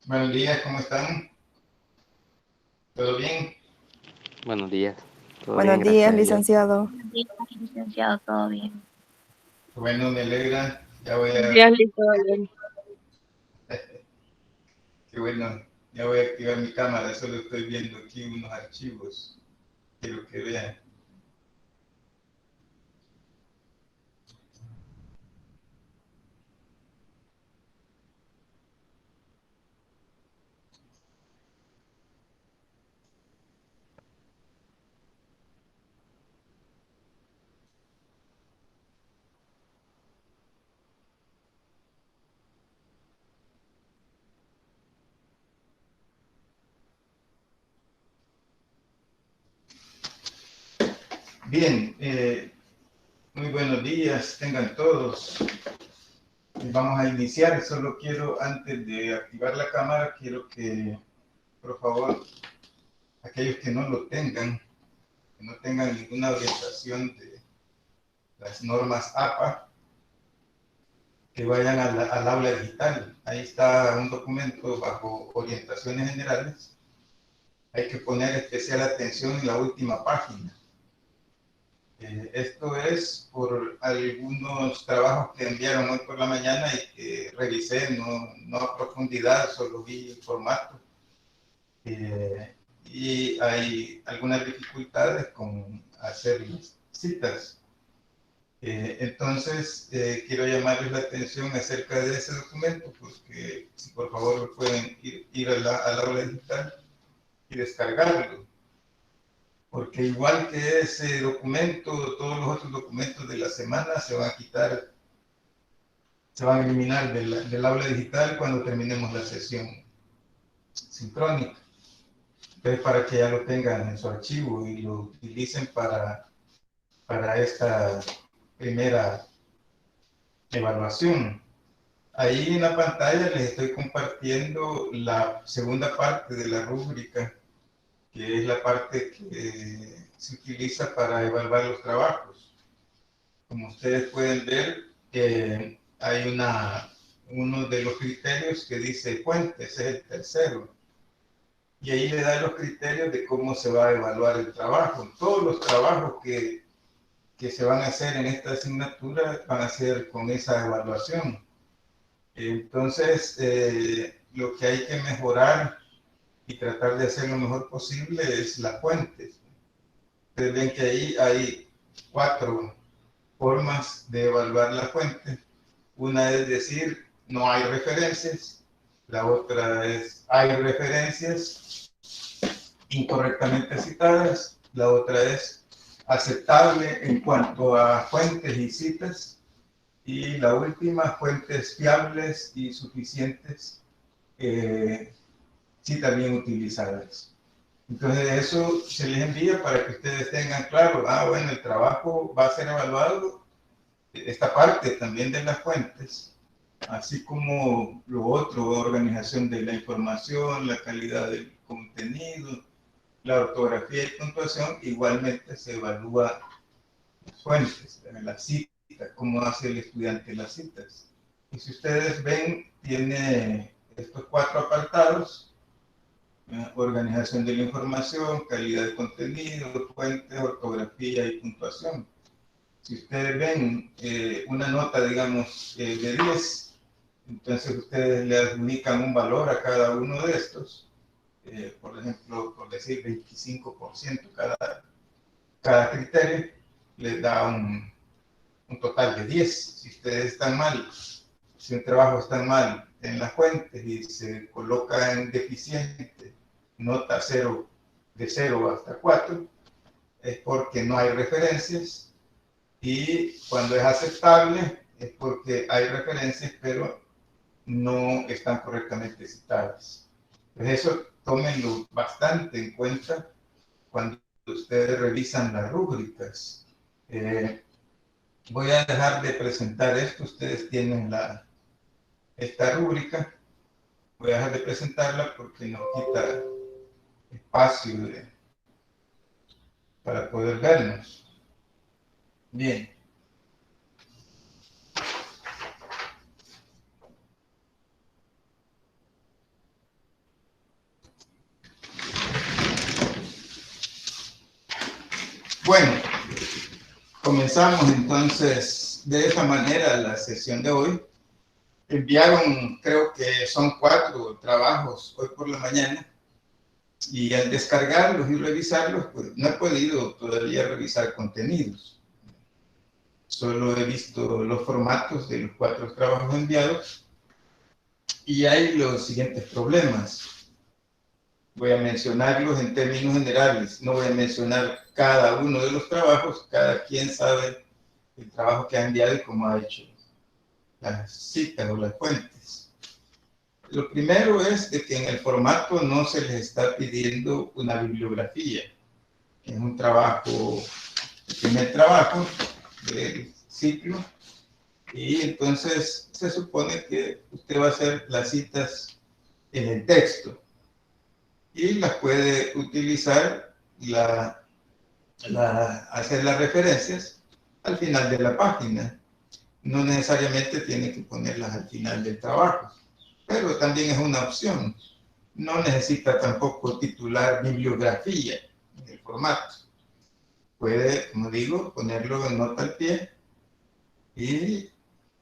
Buenos días, ¿cómo están? ¿Todo bien? Buenos días, todo bien, Buenos gracias días, a Dios. licenciado. Licenciado, todo bien. Bueno, me alegra. Ya voy Buenos a, días, listo, bien. qué bueno, ya voy a activar mi cámara. Solo estoy viendo aquí unos archivos. Quiero que vean. Bien, muy buenos días, tengan todos. Vamos a iniciar. Solo quiero, antes de activar la cámara, quiero que, por favor, aquellos que no lo tengan, que no tengan ninguna orientación de las normas APA, que vayan al aula digital. Ahí está un documento bajo orientaciones generales. Hay que poner especial atención en la última página. Esto es por algunos trabajos que enviaron hoy por la mañana y que revisé, no a profundidad, solo vi el formato. Y hay algunas dificultades con hacer citas. Entonces, quiero llamarles la atención acerca de ese documento, porque si por favor pueden ir al aula digital y descargarlo. Porque igual que ese documento, todos los otros documentos de la semana se van a quitar, se van a eliminar del aula digital cuando terminemos la sesión sincrónica. Entonces, para que ya lo tengan en su archivo y lo utilicen para esta primera evaluación. Ahí en la pantalla les estoy compartiendo la segunda parte de la rúbrica, que es la parte que se utiliza para evaluar los trabajos. Como ustedes pueden ver, hay uno de los criterios que dice fuentes, es el tercero. Y ahí le da los criterios de cómo se va a evaluar el trabajo. Todos los trabajos que se van a hacer en esta asignatura van a ser con esa evaluación. Entonces, lo que hay que mejorar y tratar de hacer lo mejor posible es las fuentes. Ustedes ven que ahí hay 4 formas de evaluar la fuente. Una es decir, no hay referencias. La otra es, hay referencias incorrectamente citadas. La otra es aceptable en cuanto a fuentes y citas. Y la última, fuentes fiables y suficientes, sí también utilizadas. Entonces eso se les envía para que ustedes tengan claro, bueno, el trabajo va a ser evaluado, esta parte también de las fuentes, así como lo otro, organización de la información, la calidad del contenido, la ortografía y puntuación, igualmente se evalúa las fuentes, las citas, cómo hace el estudiante las citas. Y si ustedes ven, tiene estos 4 apartados: organización de la información, calidad de contenido, fuentes, ortografía y puntuación. Si ustedes ven una nota, digamos, de 10, entonces ustedes le adjudican un valor a cada uno de estos, por ejemplo, por decir 25% cada criterio, les da un total de 10. Si ustedes están mal, si un trabajo está mal en las fuentes y se coloca en deficiente, nota 0, de 0 hasta 4, es porque no hay referencias, y cuando es aceptable es porque hay referencias pero no están correctamente citadas. Entonces eso tómenlo bastante en cuenta cuando ustedes revisan las rúbricas. Voy a dejar de presentar esto. Ustedes tienen esta rúbrica. Voy a dejar de presentarla porque nos quita espacio para poder vernos. Bien. Bueno, comenzamos entonces de esa manera la sesión de hoy. Enviaron, creo que son 4 trabajos hoy por la mañana, y al descargarlos y revisarlos, pues no he podido todavía revisar contenidos. Solo he visto los formatos de los 4 trabajos enviados y hay los siguientes problemas. Voy a mencionarlos en términos generales, no voy a mencionar cada uno de los trabajos, cada quien sabe el trabajo que ha enviado y cómo ha hecho las citas o las fuentes. Lo primero es de que en el formato no se les está pidiendo una bibliografía. Es un trabajo, el primer trabajo del ciclo, y entonces se supone que usted va a hacer las citas en el texto y las puede utilizar, hacer las referencias al final de la página. No necesariamente tiene que ponerlas al final del trabajo, pero también es una opción. No necesita tampoco titular bibliografía en el formato. Puede, como digo, ponerlo en nota al pie y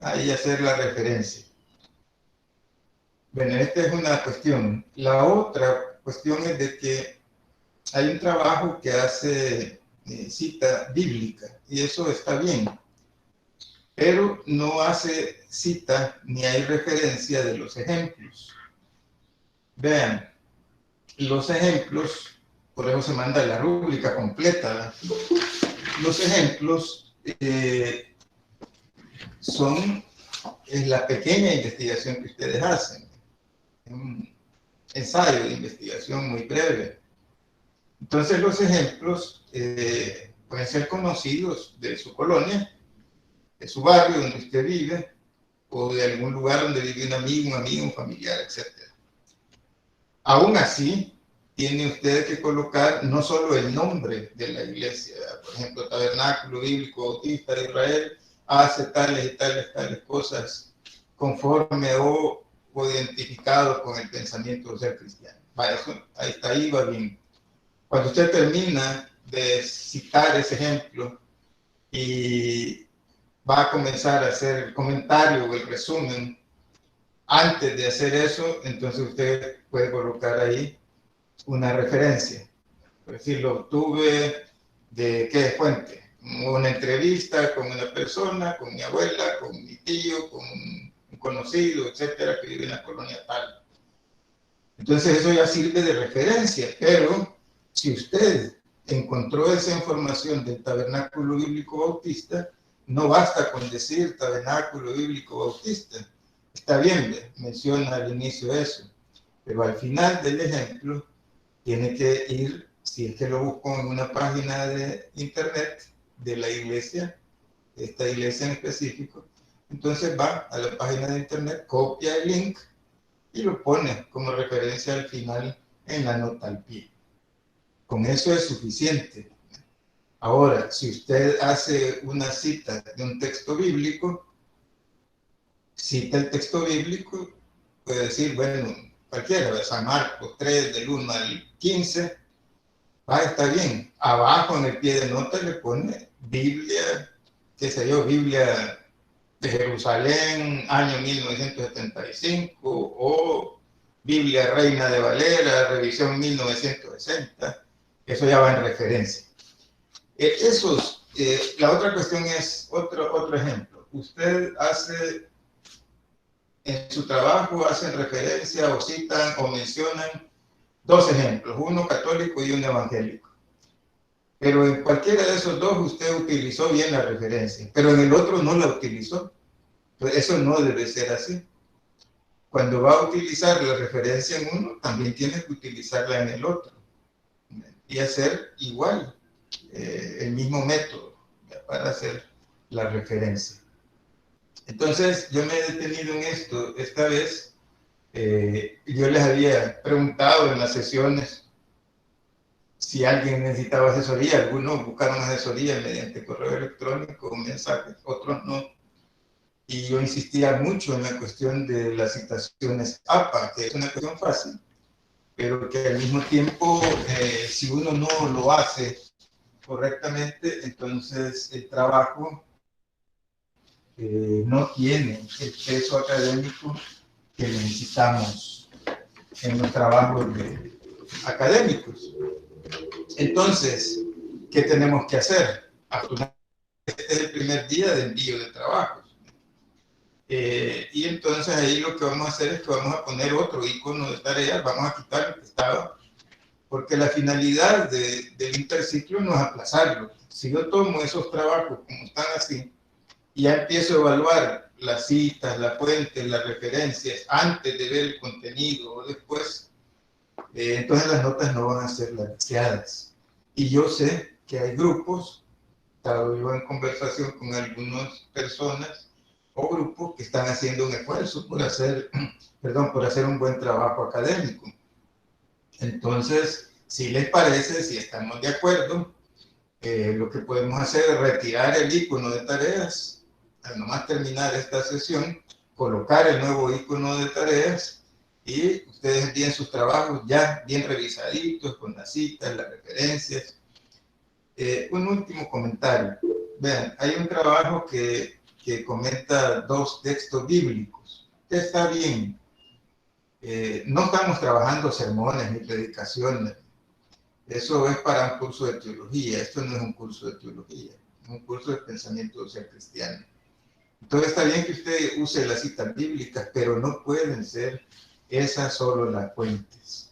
ahí hacer la referencia. Bueno, esta es una cuestión. La otra cuestión es de que hay un trabajo que hace cita bíblica, y eso está bien, pero no hace cita ni hay referencia de los ejemplos. Vean, los ejemplos, por eso se manda la rúbrica completa, ¿verdad? Los ejemplos es la pequeña investigación que ustedes hacen, un ensayo de investigación muy breve. Entonces los ejemplos pueden ser conocidos de su colonia, de su barrio donde usted vive, o de algún lugar donde vive un amigo, un familiar, etc. Aún así, tiene usted que colocar no solo el nombre de la iglesia, por ejemplo, Tabernáculo Bíblico Bautista de Israel hace tales y tales cosas conforme o identificado con el pensamiento de ser cristiano. Eso, ahí va bien. Cuando usted termina de citar ese ejemplo y va a comenzar a hacer el comentario o el resumen, antes de hacer eso, entonces usted puede colocar ahí una referencia. Por decirlo, obtuve de qué fuente. Una entrevista con una persona, con mi abuela, con mi tío, con un conocido, etcétera, que vive en la colonia tal. Entonces eso ya sirve de referencia, pero si usted encontró esa información del Tabernáculo Bíblico Bautista, no basta con decir Tabernáculo Bíblico Bautista. Está bien, menciona al inicio eso, pero al final del ejemplo tiene que ir, si es que lo busco en una página de internet de la iglesia, de esta iglesia en específico, entonces va a la página de internet, copia el link y lo pone como referencia al final en la nota al pie. Con eso es suficiente. Ahora, si usted hace una cita de un texto bíblico, cita el texto bíblico, puede decir, bueno, cualquiera, de San Marcos 3, del 1 al 15, está bien. Abajo en el pie de nota le pone Biblia, qué sé yo, Biblia de Jerusalén, año 1975, o Biblia Reina de Valera, revisión 1960. Eso ya va en referencia. La otra cuestión es otro ejemplo. Usted hace, en su trabajo, hacen referencia o citan o mencionan 2 ejemplos, uno católico y uno evangélico. Pero en cualquiera de esos 2 usted utilizó bien la referencia, pero en el otro no la utilizó. Pues eso no debe ser así. Cuando va a utilizar la referencia en uno, también tiene que utilizarla en el otro. Y hacer igual, el mismo método para hacer la referencia. Entonces, yo me he detenido en esto. Esta vez, yo les había preguntado en las sesiones si alguien necesitaba asesoría. Algunos buscaron asesoría mediante correo electrónico o mensajes, otros no. Y yo insistía mucho en la cuestión de las citaciones APA, que es una cuestión fácil, pero que al mismo tiempo, si uno no lo hace correctamente, entonces el trabajo no tiene el peso académico que necesitamos en los trabajos académicos. Entonces, ¿qué tenemos que hacer? Este es el primer día de envío de trabajos. Y entonces ahí lo que vamos a hacer es que vamos a poner otro icono de tareas, vamos a quitar el que estaba, porque la finalidad del interciclo no es aplazarlo. Si yo tomo esos trabajos como están así, y ya empiezo a evaluar las citas, las fuentes, las referencias, antes de ver el contenido o después, entonces las notas no van a ser las deseadas. Y yo sé que hay grupos, estaba yo en conversación con algunas personas o grupos que están haciendo un esfuerzo por hacer un buen trabajo académico. Entonces, si les parece, si estamos de acuerdo, lo que podemos hacer es retirar el icono de tareas, al nomás terminar esta sesión, colocar el nuevo icono de tareas y ustedes envíen sus trabajos ya bien revisaditos, con las citas, las referencias. Un último comentario. Vean, hay un trabajo que comenta 2 textos bíblicos, que está bien. No estamos trabajando sermones ni predicaciones. Eso es para un curso de teología. Esto no es un curso de teología, es un curso de pensamiento social cristiano. Entonces está bien que usted use las citas bíblicas, pero no pueden ser esas solo las fuentes.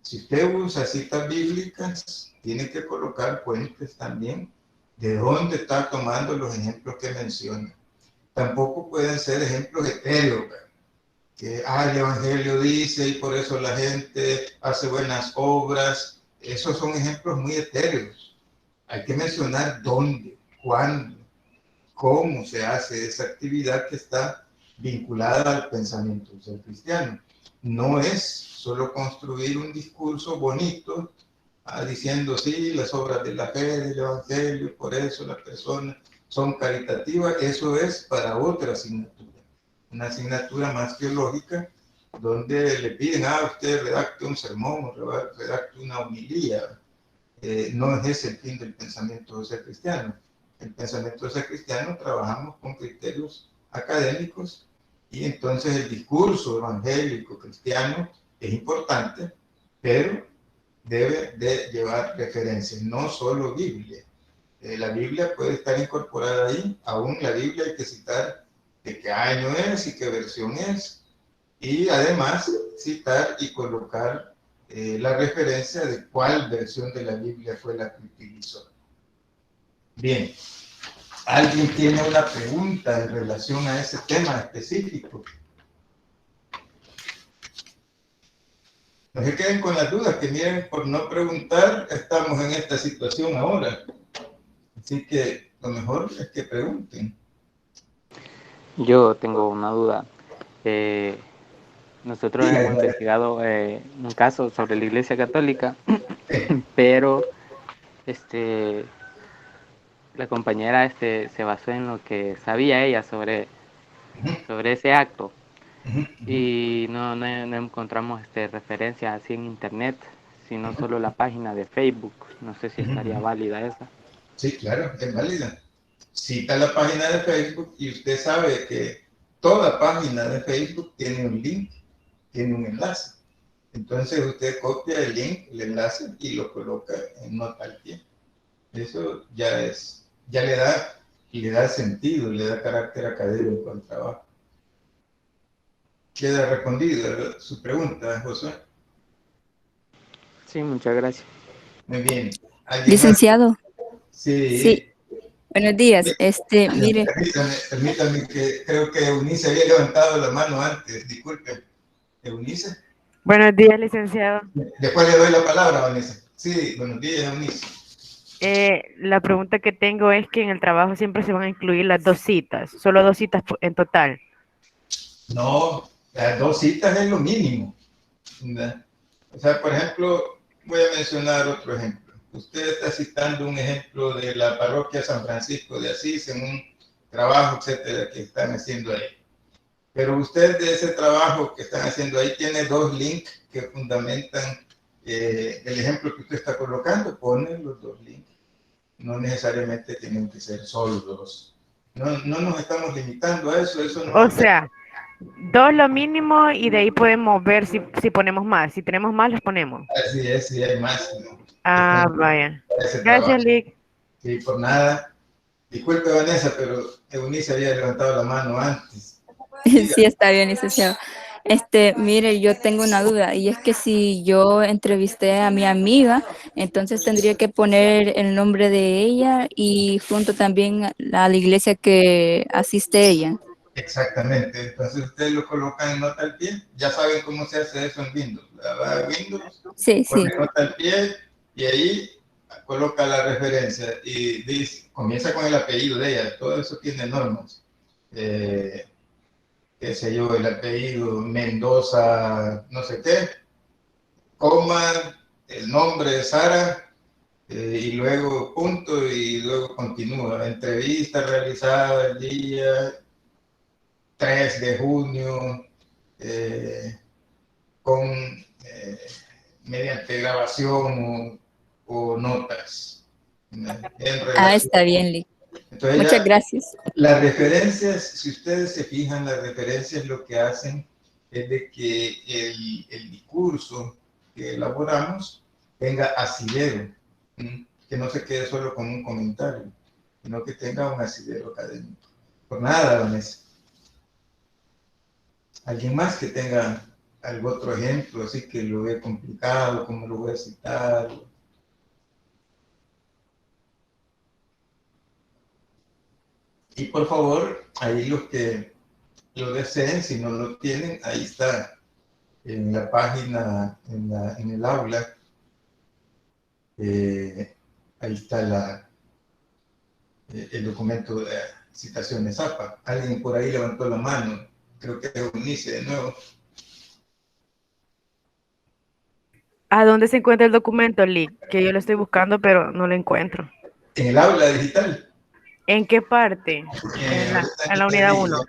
Si usted usa citas bíblicas, tiene que colocar fuentes también de dónde está tomando los ejemplos que menciona. Tampoco pueden ser ejemplos etéreos, que el Evangelio dice y por eso la gente hace buenas obras. Esos son ejemplos muy etéreos. Hay que mencionar dónde, cuándo, cómo se hace esa actividad que está vinculada al pensamiento social cristiano. No es solo construir un discurso bonito diciendo sí, las obras de la fe, del Evangelio, por eso las personas son caritativas. Eso es para otra asignatura, una asignatura más teológica, donde le piden, usted redacte un sermón, redacte una homilía. No es ese el fin del pensamiento social cristiano. El pensamiento social cristiano trabajamos con criterios académicos y entonces el discurso evangélico cristiano es importante, pero debe de llevar referencias, no solo Biblia. La Biblia puede estar incorporada ahí, aún la Biblia hay que citar de qué año es y qué versión es, y además citar y colocar la referencia de cuál versión de la Biblia fue la que utilizó. Bien, ¿alguien tiene una pregunta en relación a ese tema específico? No se queden con las dudas, que miren, por no preguntar, estamos en esta situación ahora. Así que lo mejor es que pregunten. Yo tengo una duda. Nosotros hemos investigado un caso sobre la Iglesia Católica, pero la compañera se basó en lo que sabía ella sobre ese acto. Y no encontramos referencias así en internet, sino solo la página de Facebook. No sé si estaría válida esa. Sí, claro, es válida. Cita la página de Facebook y usted sabe que toda página de Facebook tiene un link, tiene un enlace. Entonces usted copia el link, el enlace y lo coloca en nota al pie. Eso ya le da sentido, le da carácter académico al trabajo. Queda respondida su pregunta, José. Sí, muchas gracias. Muy bien. Licenciado. Sí. Buenos días. Mire. Permítame que creo que Eunice había levantado la mano antes. Disculpe. Eunice. Buenos días, licenciado. Después le doy la palabra, Vanessa. Sí, buenos días, Eunice. La pregunta que tengo es que en el trabajo siempre se van a incluir las 2 citas, solo 2 citas en total. No, las 2 citas es lo mínimo, ¿verdad? O sea, por ejemplo, voy a mencionar otro ejemplo. Usted está citando un ejemplo de la parroquia San Francisco de Asís en un trabajo, etcétera, que están haciendo ahí. Pero usted de ese trabajo que están haciendo ahí tiene 2 links que fundamentan el ejemplo que usted está colocando. Pone los 2 links. No necesariamente tienen que ser solo 2. No nos estamos limitando a eso. Eso no O afecta. sea, 2 lo mínimo y de ahí podemos ver si ponemos más. Si tenemos más, los ponemos. Así es, sí hay más, ¿no? Que Ah, están vaya. para ese trabajo. Gracias, Lick. Sí, por nada. Disculpe, Vanessa, pero Eunice había levantado la mano antes. Sí, está bien, licenciado. Mire, yo tengo una duda y es que si yo entrevisté a mi amiga, entonces tendría que poner el nombre de ella y junto también a la iglesia que asiste ella. Exactamente. Entonces ustedes lo colocan en nota al pie. Ya saben cómo se hace eso en Windows. Va a Windows, Sí, pone sí. nota al pie y ahí coloca la referencia y dice, comienza con el apellido de ella. Todo eso tiene normas. Qué sé yo, el apellido Mendoza, no sé qué, coma, el nombre de Sara, y luego punto y luego continúa. Entrevista realizada el día 3 de junio con mediante grabación o notas en Ah, relación. está bien, Lick. Entonces Muchas ya gracias. las referencias, si ustedes se fijan, las referencias lo que hacen es de que el discurso que elaboramos tenga asidero, que no se quede solo con un comentario, sino que tenga un asidero académico. Por nada, Vanessa. ¿Alguien más que tenga algún otro ejemplo, así que lo ve complicado, cómo lo voy a citar? Y por favor, ahí los que lo deseen, si no lo tienen, ahí está en la página, en el aula, ahí está el documento de citaciones APA. Alguien por ahí levantó la mano, creo que Eunice de nuevo. ¿A dónde se encuentra el documento, Lick? Que yo lo estoy buscando, pero no lo encuentro. En el aula digital. ¿En qué parte? Ahorita En la unidad ahí 1.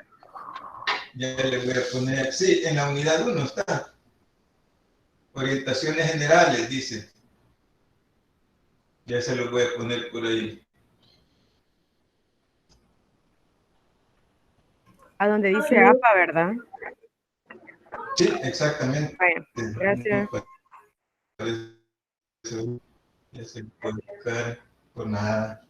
ya le voy a poner, sí, en la unidad 1 está. Orientaciones generales, dice. Ya se lo voy a poner por ahí. A donde dice APA, ¿verdad? Sí, exactamente. Vaya, gracias. Ya se puede buscar por nada.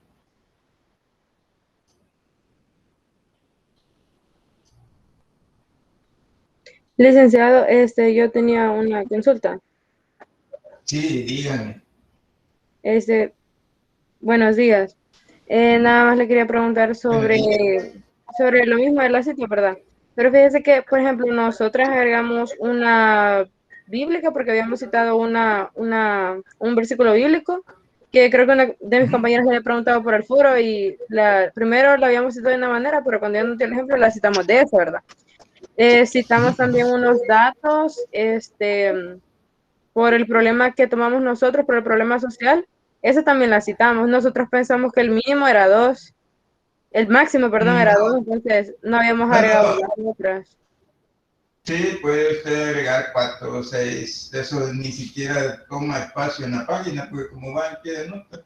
Licenciado, yo tenía una consulta. Sí, díganme. Este, Buenos días. Nada más le quería preguntar Buenos días. sobre lo mismo de la cita, ¿verdad? Pero fíjese que, por ejemplo, nosotras agregamos una bíblica porque habíamos citado un versículo bíblico que creo que una de mis compañeras le había preguntado por el foro y primero la habíamos citado de una manera, pero cuando ya no tiene el ejemplo la citamos de esa, ¿verdad? Citamos también unos datos, por el problema que tomamos nosotros, por el problema social, esa también la citamos. Nosotros pensamos que el mínimo era 2, el máximo, perdón, era 2, entonces no habíamos No, agregado no. las otras. Sí, puede usted agregar 4 o 6. Eso ni siquiera toma espacio en la página, porque como va en pie de nota.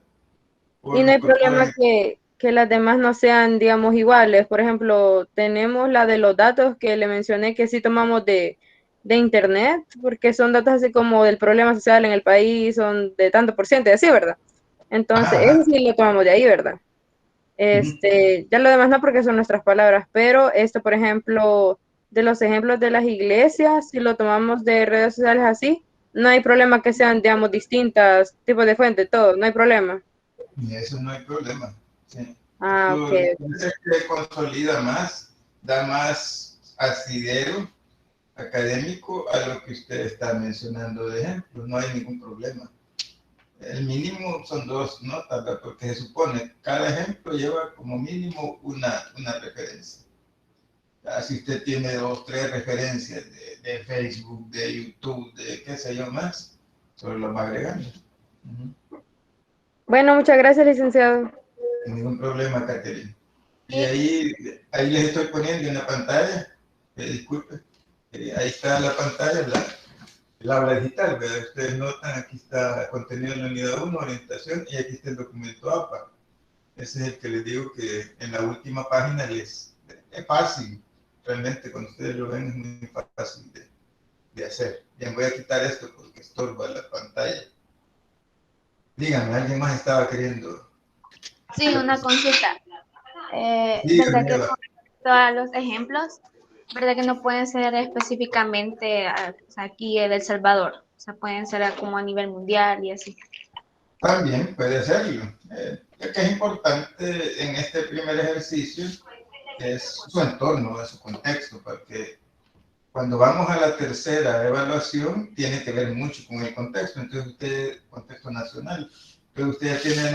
O Y no lo hay problema incorporan. que las demás no sean, digamos, iguales. Por ejemplo, tenemos la de los datos que le mencioné que sí tomamos de internet, porque son datos así como del problema social en el país, son de tanto por ciento, y así, ¿verdad? Entonces, Ajá, eso ajá. sí lo tomamos de ahí, ¿verdad? Ya lo demás no porque son nuestras palabras, pero por ejemplo, de los ejemplos de las iglesias, si lo tomamos de redes sociales así, no hay problema que sean, digamos, distintas tipos de fuentes, todo, no hay problema. Y eso no hay problema. Sí. Ah, Eso ok. lo que hace es que consolida más, da más asidero académico a lo que usted está mencionando de ejemplo. No hay ningún problema. El mínimo son 2 notas, ¿verdad? Porque se supone que cada ejemplo lleva como mínimo una referencia. Si usted tiene 2, 3 referencias de Facebook, de YouTube, de qué sé yo más, solo lo va agregando. Bueno, muchas gracias, licenciado. Ningún problema, Caterina. Y ahí les estoy poniendo en la pantalla, disculpe, ahí está la pantalla, el aula digital, ¿verdad? Ustedes notan, aquí está contenido en la unidad 1, orientación, y aquí está el documento APA. Ese es el que les digo que en la última página es fácil. Realmente cuando ustedes lo ven es muy fácil de hacer. Bien, voy a quitar esto porque estorba la pantalla. Díganme, ¿alguien más estaba queriendo? Sí, una consulta. ¿Verdad Díganme, que Eva. con respecto a los ejemplos, verdad que no pueden ser específicamente o sea, aquí en El Salvador? O sea, pueden ser como a nivel mundial y así. También puede hacerlo. Lo que es importante en este primer ejercicio es su entorno, su contexto, porque cuando vamos a la tercera evaluación tiene que ver mucho con el contexto, entonces usted, contexto nacional, entonces usted ya tiene en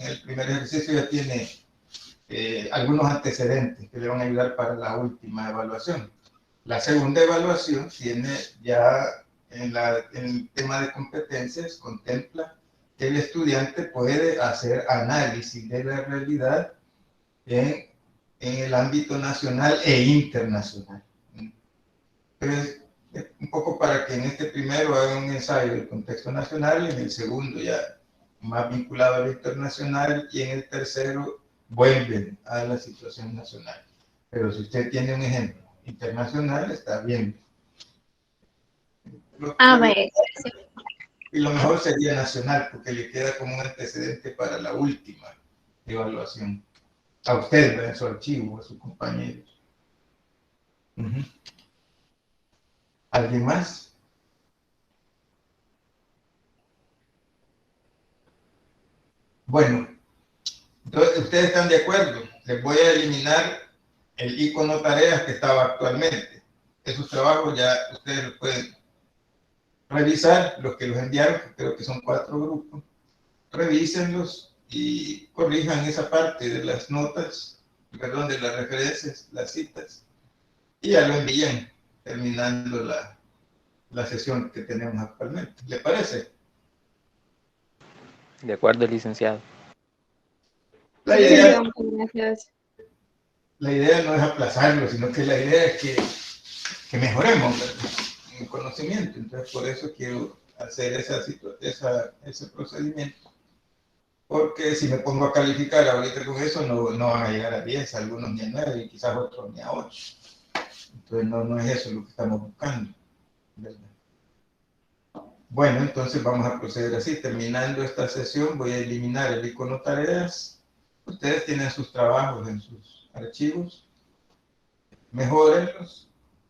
el primer ejercicio ya tiene algunos antecedentes que le van a ayudar para la última evaluación. La segunda evaluación tiene ya en el tema de competencias, contempla que el estudiante puede hacer análisis de la realidad en el ámbito nacional e internacional. Entonces, un poco para que en este primero haga un ensayo del contexto nacional, en el segundo ya más vinculado a lo internacional y en el tercero vuelven a la situación nacional. Pero si usted tiene un ejemplo internacional, está bien. Vaya. Y lo mejor sería nacional, porque le queda como un antecedente para la última evaluación. A usted, en su archivo, a sus compañeros. ¿Alguien más? Bueno, entonces, ¿ustedes están de acuerdo? Les voy a eliminar el icono tareas que estaba actualmente. Esos trabajos ya ustedes los pueden revisar, los que los enviaron, que creo que son 4 grupos. Revísenlos y corrijan esa parte de las notas, perdón, de las referencias, las citas, y ya lo envían terminando la sesión que tenemos actualmente. ¿Le parece? De acuerdo, licenciado. La Sí, idea, licenciado, muchas gracias. la idea no es aplazarlo, sino que la idea es que mejoremos, ¿verdad?, en el conocimiento. Entonces, por eso quiero hacer ese procedimiento. Porque si me pongo a calificar ahorita con eso, no van a llegar a 10, algunos ni a 9 y quizás otros ni a 8. Entonces no es eso lo que estamos buscando, ¿verdad? Bueno, entonces vamos a proceder así. Terminando esta sesión, voy a eliminar el icono tareas. Ustedes tienen sus trabajos en sus archivos. Mejórenlos.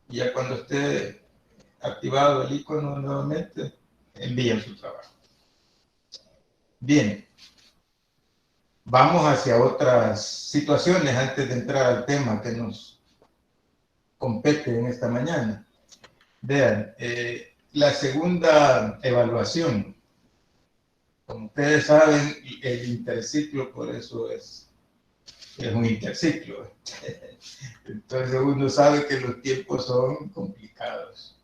Y ya cuando esté activado el icono nuevamente, envíen su trabajo. Bien. Vamos hacia otras situaciones antes de entrar al tema que nos compete en esta mañana. Vean, la segunda evaluación. Como ustedes saben, el interciclo, por eso es un interciclo. Entonces uno sabe que los tiempos son complicados.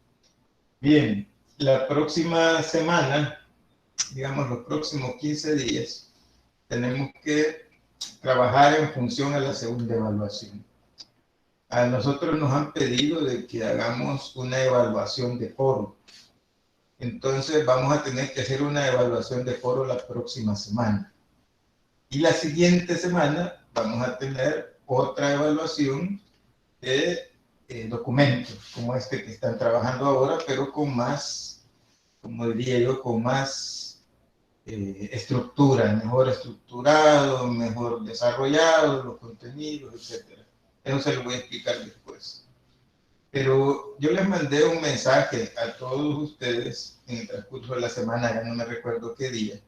Bien, la próxima semana, digamos los próximos 15 días, tenemos que trabajar en función a la segunda evaluación. A nosotros nos han pedido de que hagamos una evaluación de foro. Entonces vamos a tener que hacer una evaluación de foro la próxima semana. Y la siguiente semana vamos a tener otra evaluación de documentos, como este que están trabajando ahora, pero con más, como diría yo, con más estructura, mejor estructurado, mejor desarrollado, los contenidos, etc. Eso se lo voy a explicar después. Pero yo les mandé un mensaje a todos ustedes en el transcurso de la semana, ya no me recuerdo qué día,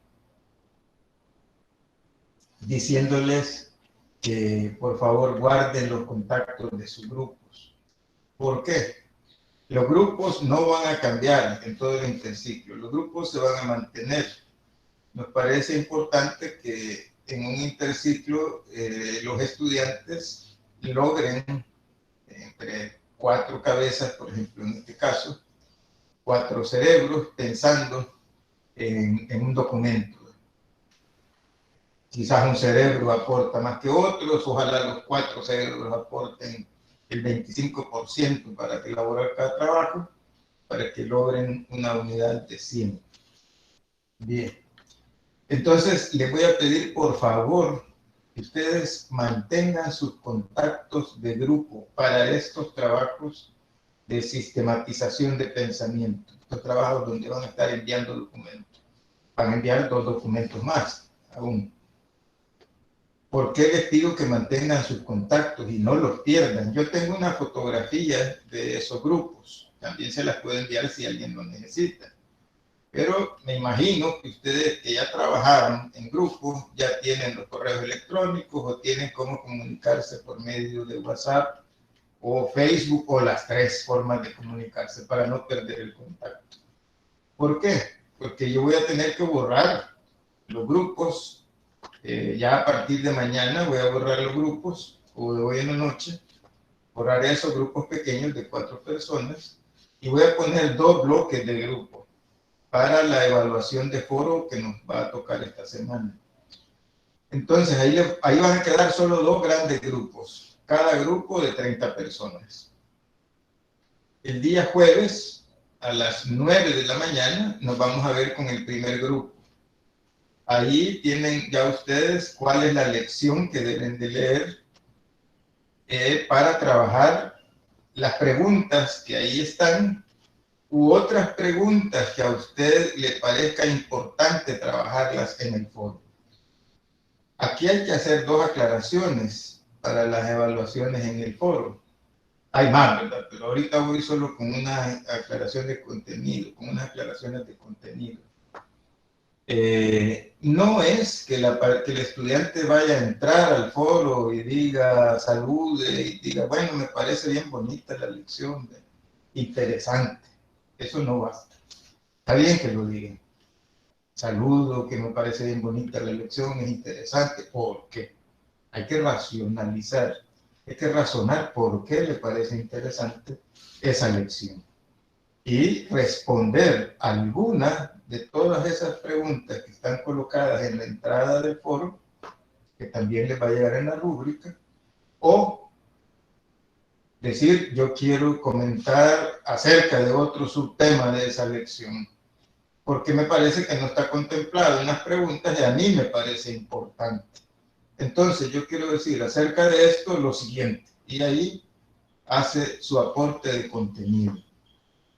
diciéndoles que por favor guarden los contactos de sus grupos. ¿Por qué? Los grupos no van a cambiar en todo el interciclo, los grupos se van a mantener. nos parece importante que en un interciclo los estudiantes logren entre 4 cabezas, por ejemplo, en este caso, 4 cerebros pensando en un documento. Quizás un cerebro aporta más que otros, ojalá los 4 cerebros aporten el 25% para elaborar cada trabajo, para que logren una unidad de 100. Bien. Entonces, les voy a pedir, por favor, que ustedes mantengan sus contactos de grupo para estos trabajos de sistematización de pensamiento. Estos trabajos donde van a estar enviando documentos. Van a enviar 2 documentos más, aún. ¿Por qué les pido que mantengan sus contactos y no los pierdan? Yo tengo una fotografía de esos grupos. También se las puedo enviar si alguien lo necesita. Pero me imagino que ustedes que ya trabajaron en grupos, ya tienen los correos electrónicos o tienen cómo comunicarse por medio de WhatsApp o Facebook o las 3 formas de comunicarse para no perder el contacto. ¿Por qué? Porque yo voy a tener que borrar los grupos. Ya a partir de mañana voy a borrar los grupos, o de hoy en la noche, borrar esos grupos pequeños de 4 personas y voy a poner 2 bloques de grupos para la evaluación de foro que nos va a tocar esta semana. Entonces ahí van a quedar solo 2 grandes grupos, cada grupo de 30 personas. El día jueves a las 9 de la mañana nos vamos a ver con el primer grupo. Ahí tienen ya ustedes cuál es la lección que deben de leer para trabajar las preguntas que ahí están u otras preguntas que a usted le parezca importante trabajarlas en el foro. Aquí hay que hacer 2 aclaraciones para las evaluaciones en el foro. Hay más, ¿verdad? Pero ahorita voy solo con una aclaración de contenido, con unas aclaraciones de contenido. No es que el estudiante vaya a entrar al foro y diga, salude y diga, bueno, me parece bien bonita la lección, interesante. Eso no basta. Está bien que lo digan. Saludo, que me parece bien bonita la lección, es interesante. ¿Por qué? Hay que racionalizar, hay que razonar por qué le parece interesante esa lección. Y responder alguna de todas esas preguntas que están colocadas en la entrada del foro, que también les va a llegar en la rúbrica, o decir, yo quiero comentar acerca de otro subtema de esa lección, porque me parece que no está contemplado en las preguntas y a mí me parece importante. Entonces, yo quiero decir acerca de esto lo siguiente, y ahí hace su aporte de contenido.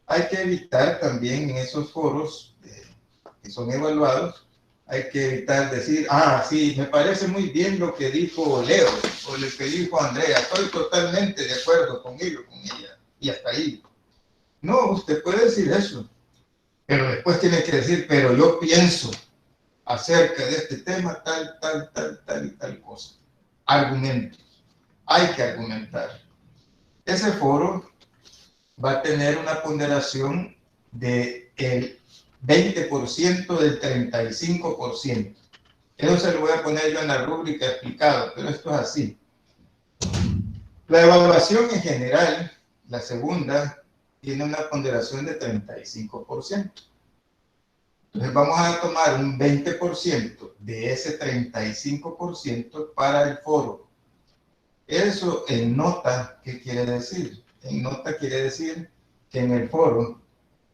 Hay que evitar también en esos foros que son evaluados, hay que evitar decir, sí, me parece muy bien lo que dijo Leo o lo que dijo Andrea, estoy totalmente de acuerdo con él o con ella, y hasta ahí. No, usted puede decir eso, pero después tiene que decir, pero yo pienso acerca de este tema tal cosa. Argumentos. Hay que argumentar. Ese foro va a tener una ponderación del 20% del 35%. Eso se lo voy a poner yo en la rúbrica explicado, pero esto es así. La evaluación en general, la segunda, tiene una ponderación de 35%. Entonces vamos a tomar un 20% de ese 35% para el foro. Eso en nota, ¿qué quiere decir? En nota quiere decir que en el foro,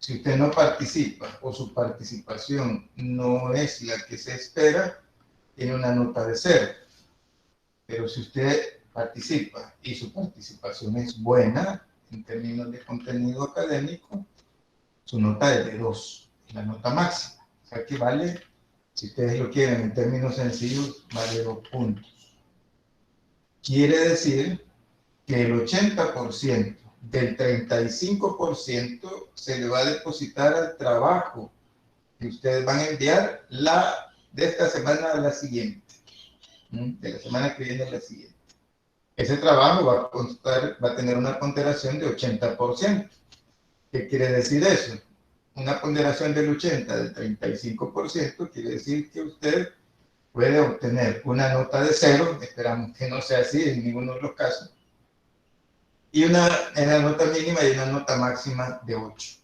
si usted no participa o su participación no es la que se espera, tiene una nota de 0. Pero si usted participa y su participación es buena en términos de contenido académico, su nota es de 2, la nota máxima. O sea que vale, si ustedes lo quieren en términos sencillos, vale 2 puntos. Quiere decir que el 80% del 35% se le va a depositar al trabajo que ustedes van a enviar de esta semana a la siguiente. De la semana que viene a la siguiente. Ese trabajo va a tener una ponderación de 80%. ¿Qué quiere decir eso? una ponderación del 80, del 35%, quiere decir que usted puede obtener una nota de 0, esperamos que no sea así en ninguno de los casos, y en la nota mínima y una nota máxima de 8.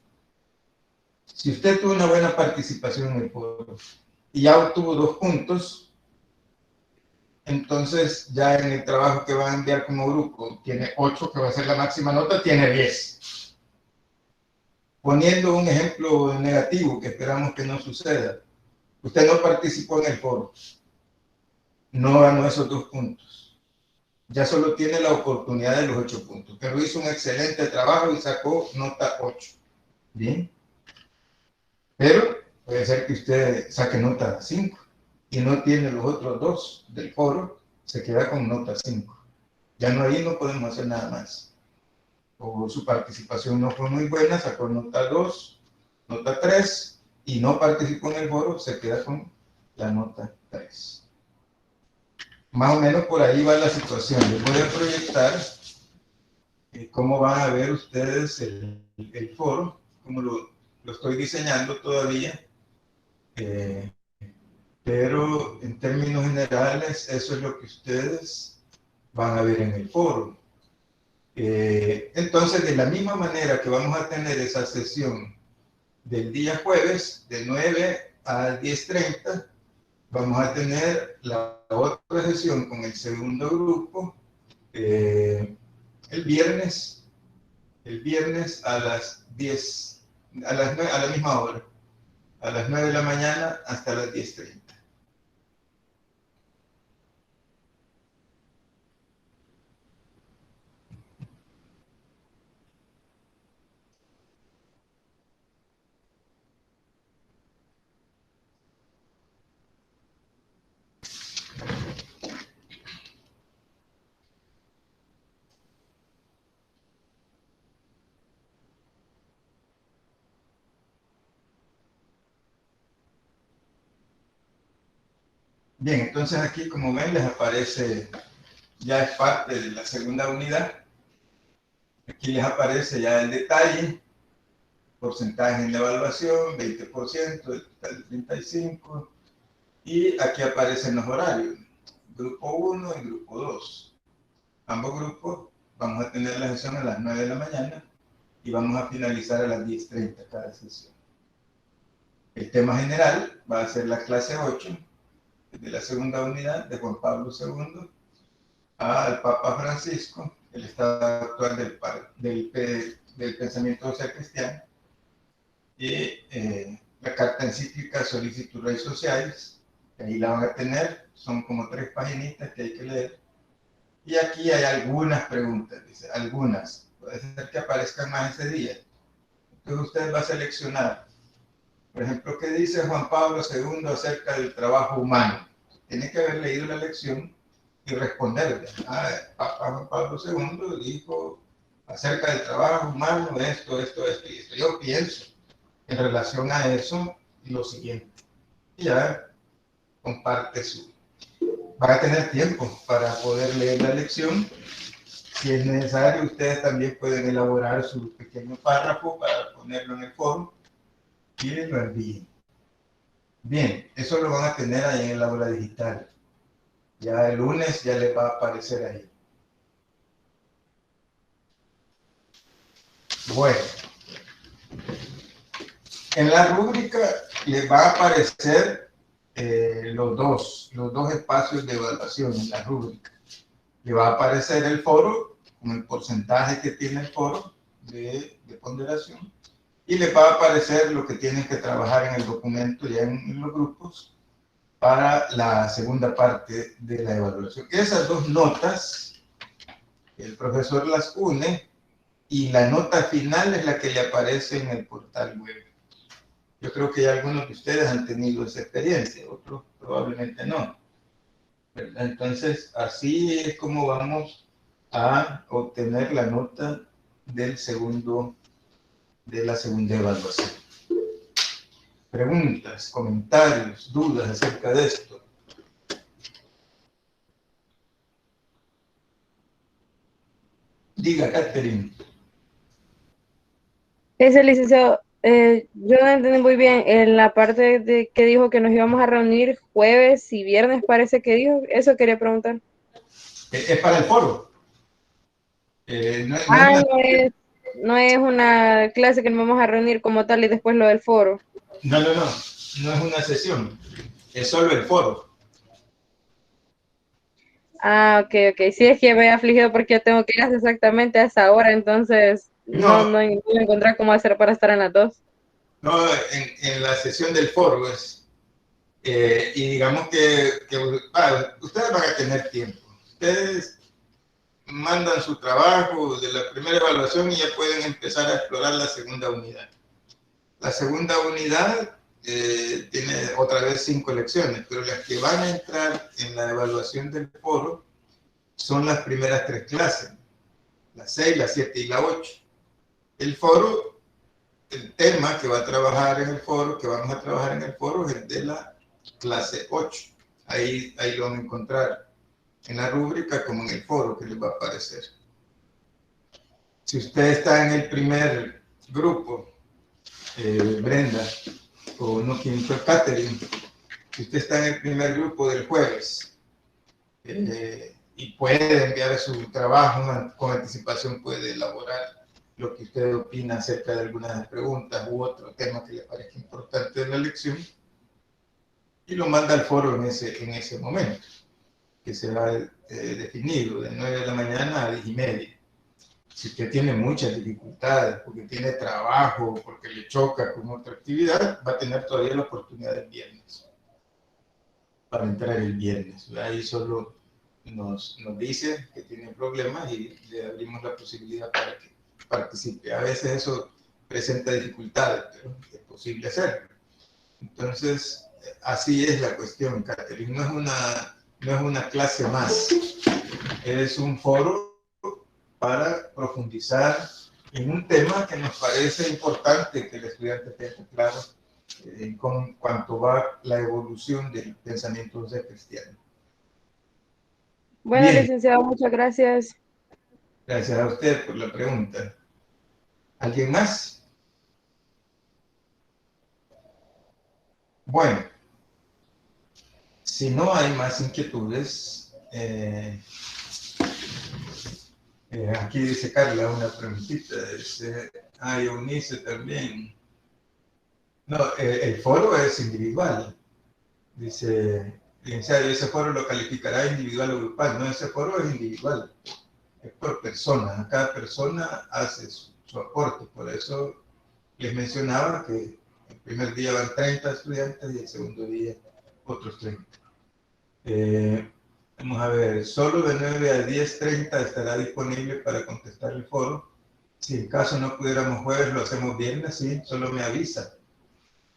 Si usted tuvo una buena participación en el foro y ya obtuvo 2 puntos, entonces ya en el trabajo que va a enviar como grupo tiene 8, que va a ser la máxima nota, tiene 10. Poniendo un ejemplo negativo que esperamos que no suceda, usted no participó en el foro, no ganó esos 2 puntos, ya solo tiene la oportunidad de los 8 puntos, pero hizo un excelente trabajo y sacó nota 8. Bien, pero puede ser que usted saque nota 5 y no tiene los otros 2 del foro, se queda con nota 5. Ya no, ahí no podemos hacer nada más. O su participación no fue muy buena, sacó nota 2, nota 3 y no participó en el foro, se queda con la nota 3. Más o menos por ahí va la situación. Les voy a proyectar cómo van a ver ustedes el foro, como lo estoy diseñando todavía. Pero en términos generales, eso es lo que ustedes van a ver en el foro. Entonces, de la misma manera que vamos a tener esa sesión del día jueves, de 9 a 10:30, vamos a tener la otra sesión con el segundo grupo el viernes a las 10, a la misma hora, a las 9 de la mañana hasta las 10:30. Bien, entonces aquí, como ven, les aparece, ya es parte de la segunda unidad. Aquí les aparece ya el detalle, porcentaje en la evaluación, 20%, el total de 35%, y aquí aparecen los horarios, grupo 1 y grupo 2. Ambos grupos vamos a tener la sesión a las 9 de la mañana y vamos a finalizar a las 10:30 cada sesión. El tema general va a ser la clase 8, de la segunda unidad de Juan Pablo II al Papa Francisco, el estado actual del pensamiento social cristiano, y la carta encíclica Solicitud Rei Socialis, que ahí la van a tener, son como 3 paginitas que hay que leer. Y aquí hay algunas preguntas, dice, algunas, puede ser que aparezcan más ese día. Entonces usted va a seleccionar, por ejemplo, ¿qué dice Juan Pablo II acerca del trabajo humano? Tiene que haber leído la lección y responderle. Papa Juan Pablo II dijo acerca del trabajo humano esto y esto. Yo pienso en relación a eso lo siguiente. Y ya comparte van a tener tiempo para poder leer la lección. Si es necesario, ustedes también pueden elaborar su pequeño párrafo para ponerlo en el foro y lo envíen. Bien, eso lo van a tener ahí en el aula digital. Ya el lunes ya les va a aparecer ahí. Bueno, en la rúbrica les va a aparecer los dos espacios de evaluación en la rúbrica. Le va a aparecer el foro con el porcentaje que tiene el foro de ponderación y les va a aparecer lo que tienen que trabajar en el documento ya en los grupos para la segunda parte de la evaluación. Esas 2 notas, el profesor las une y la nota final es la que le aparece en el portal web. Yo creo que ya algunos de ustedes han tenido esa experiencia, otros probablemente no. ¿Verdad? Entonces, así es como vamos a obtener la nota de la segunda evaluación. Preguntas, comentarios, dudas acerca de esto. Diga, Catherine. Ese licenciado, Yo no entendí muy bien en la parte de que dijo que nos íbamos a reunir jueves y viernes, parece que dijo. Eso quería preguntar. Es para el foro. No, no es Ah, una, no es una clase que nos vamos a reunir como tal y después lo del foro. no es una sesión, es solo el foro. Ah, ok, ok. Sí, es que me he afligido porque yo tengo clases exactamente a esa hora, entonces no No, voy a encontrar cómo hacer para estar en las dos. no en la sesión del foro es. Y digamos que ustedes van a tener tiempo. Ustedes mandan su trabajo de la primera evaluación y ya pueden empezar a explorar la segunda unidad. La segunda unidad tiene otra vez 5 lecciones, pero las que van a entrar en la evaluación del foro son las primeras 3 clases, la 6, la 7 y la 8. El foro, el tema que va a trabajar en el foro, que vamos a trabajar en el foro es el de la clase 8. Ahí lo van a encontrar en la rúbrica como en el foro que les va a aparecer. Si usted está en el primer grupo, Brenda, o no, quien fue Catherine, si usted está en el primer grupo del jueves y puede enviar su trabajo con anticipación, puede elaborar lo que usted opina acerca de algunas preguntas u otro tema que le parezca importante de la lección y lo manda al foro en ese momento, que será definido de 9 de la mañana a 10:30. Si usted tiene muchas dificultades, porque tiene trabajo, porque le choca con otra actividad, va a tener todavía la oportunidad el viernes, para entrar el viernes. Ahí solo nos dice que tiene problemas y le abrimos la posibilidad para que participe. A veces eso presenta dificultades, pero es posible hacerlo. Entonces, así es la cuestión, Catherine. No es una clase más, es un foro para profundizar en un tema que nos parece importante que el estudiante tenga claro con cuanto va la evolución del pensamiento cristiano. Bueno, Bien, licenciado, muchas gracias. gracias a usted por la pregunta. ¿Alguien más? Bueno, si no hay más inquietudes, aquí dice Carla una preguntita, dice, Eunice también. No, el foro es individual. Dice, licenciado, ese foro lo calificará individual o grupal. No, ese foro es individual, es por persona. Cada persona hace su aporte. Por eso les mencionaba que el primer día van 30 estudiantes y el segundo día otros 30. Vamos a ver, solo de 9 a 10:30 estará disponible para contestar el foro. Si en caso no pudiéramos jueves, lo hacemos viernes, sí, solo me avisa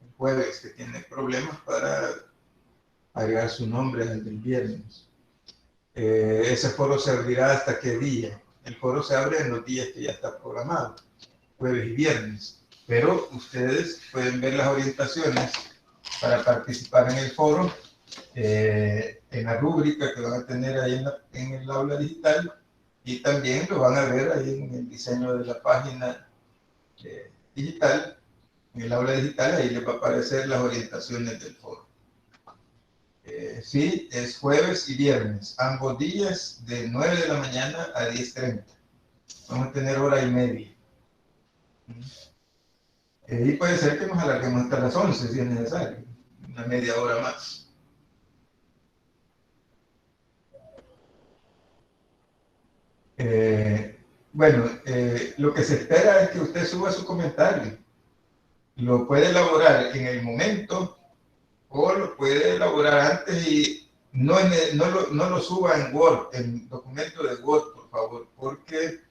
el jueves que tiene problemas para agregar su nombre al del viernes. Ese foro se abrirá hasta qué día. El foro se abre en los días que ya está programado, jueves y viernes. Pero ustedes pueden ver las orientaciones para participar en el foro en la rúbrica que van a tener ahí en el aula digital y también lo van a ver ahí en el diseño de la página digital. En el aula digital ahí les va a aparecer las orientaciones del foro. Sí, es jueves y viernes, ambos días de 9 de la mañana a 10:30. Vamos a tener hora y media. Y puede ser que nos alarguemos hasta las 11 si es necesario, una media hora más. Bueno, lo que se espera es que usted suba su comentario. Lo puede elaborar en el momento o lo puede elaborar antes y no lo suba en Word, en documento de Word, por favor, porque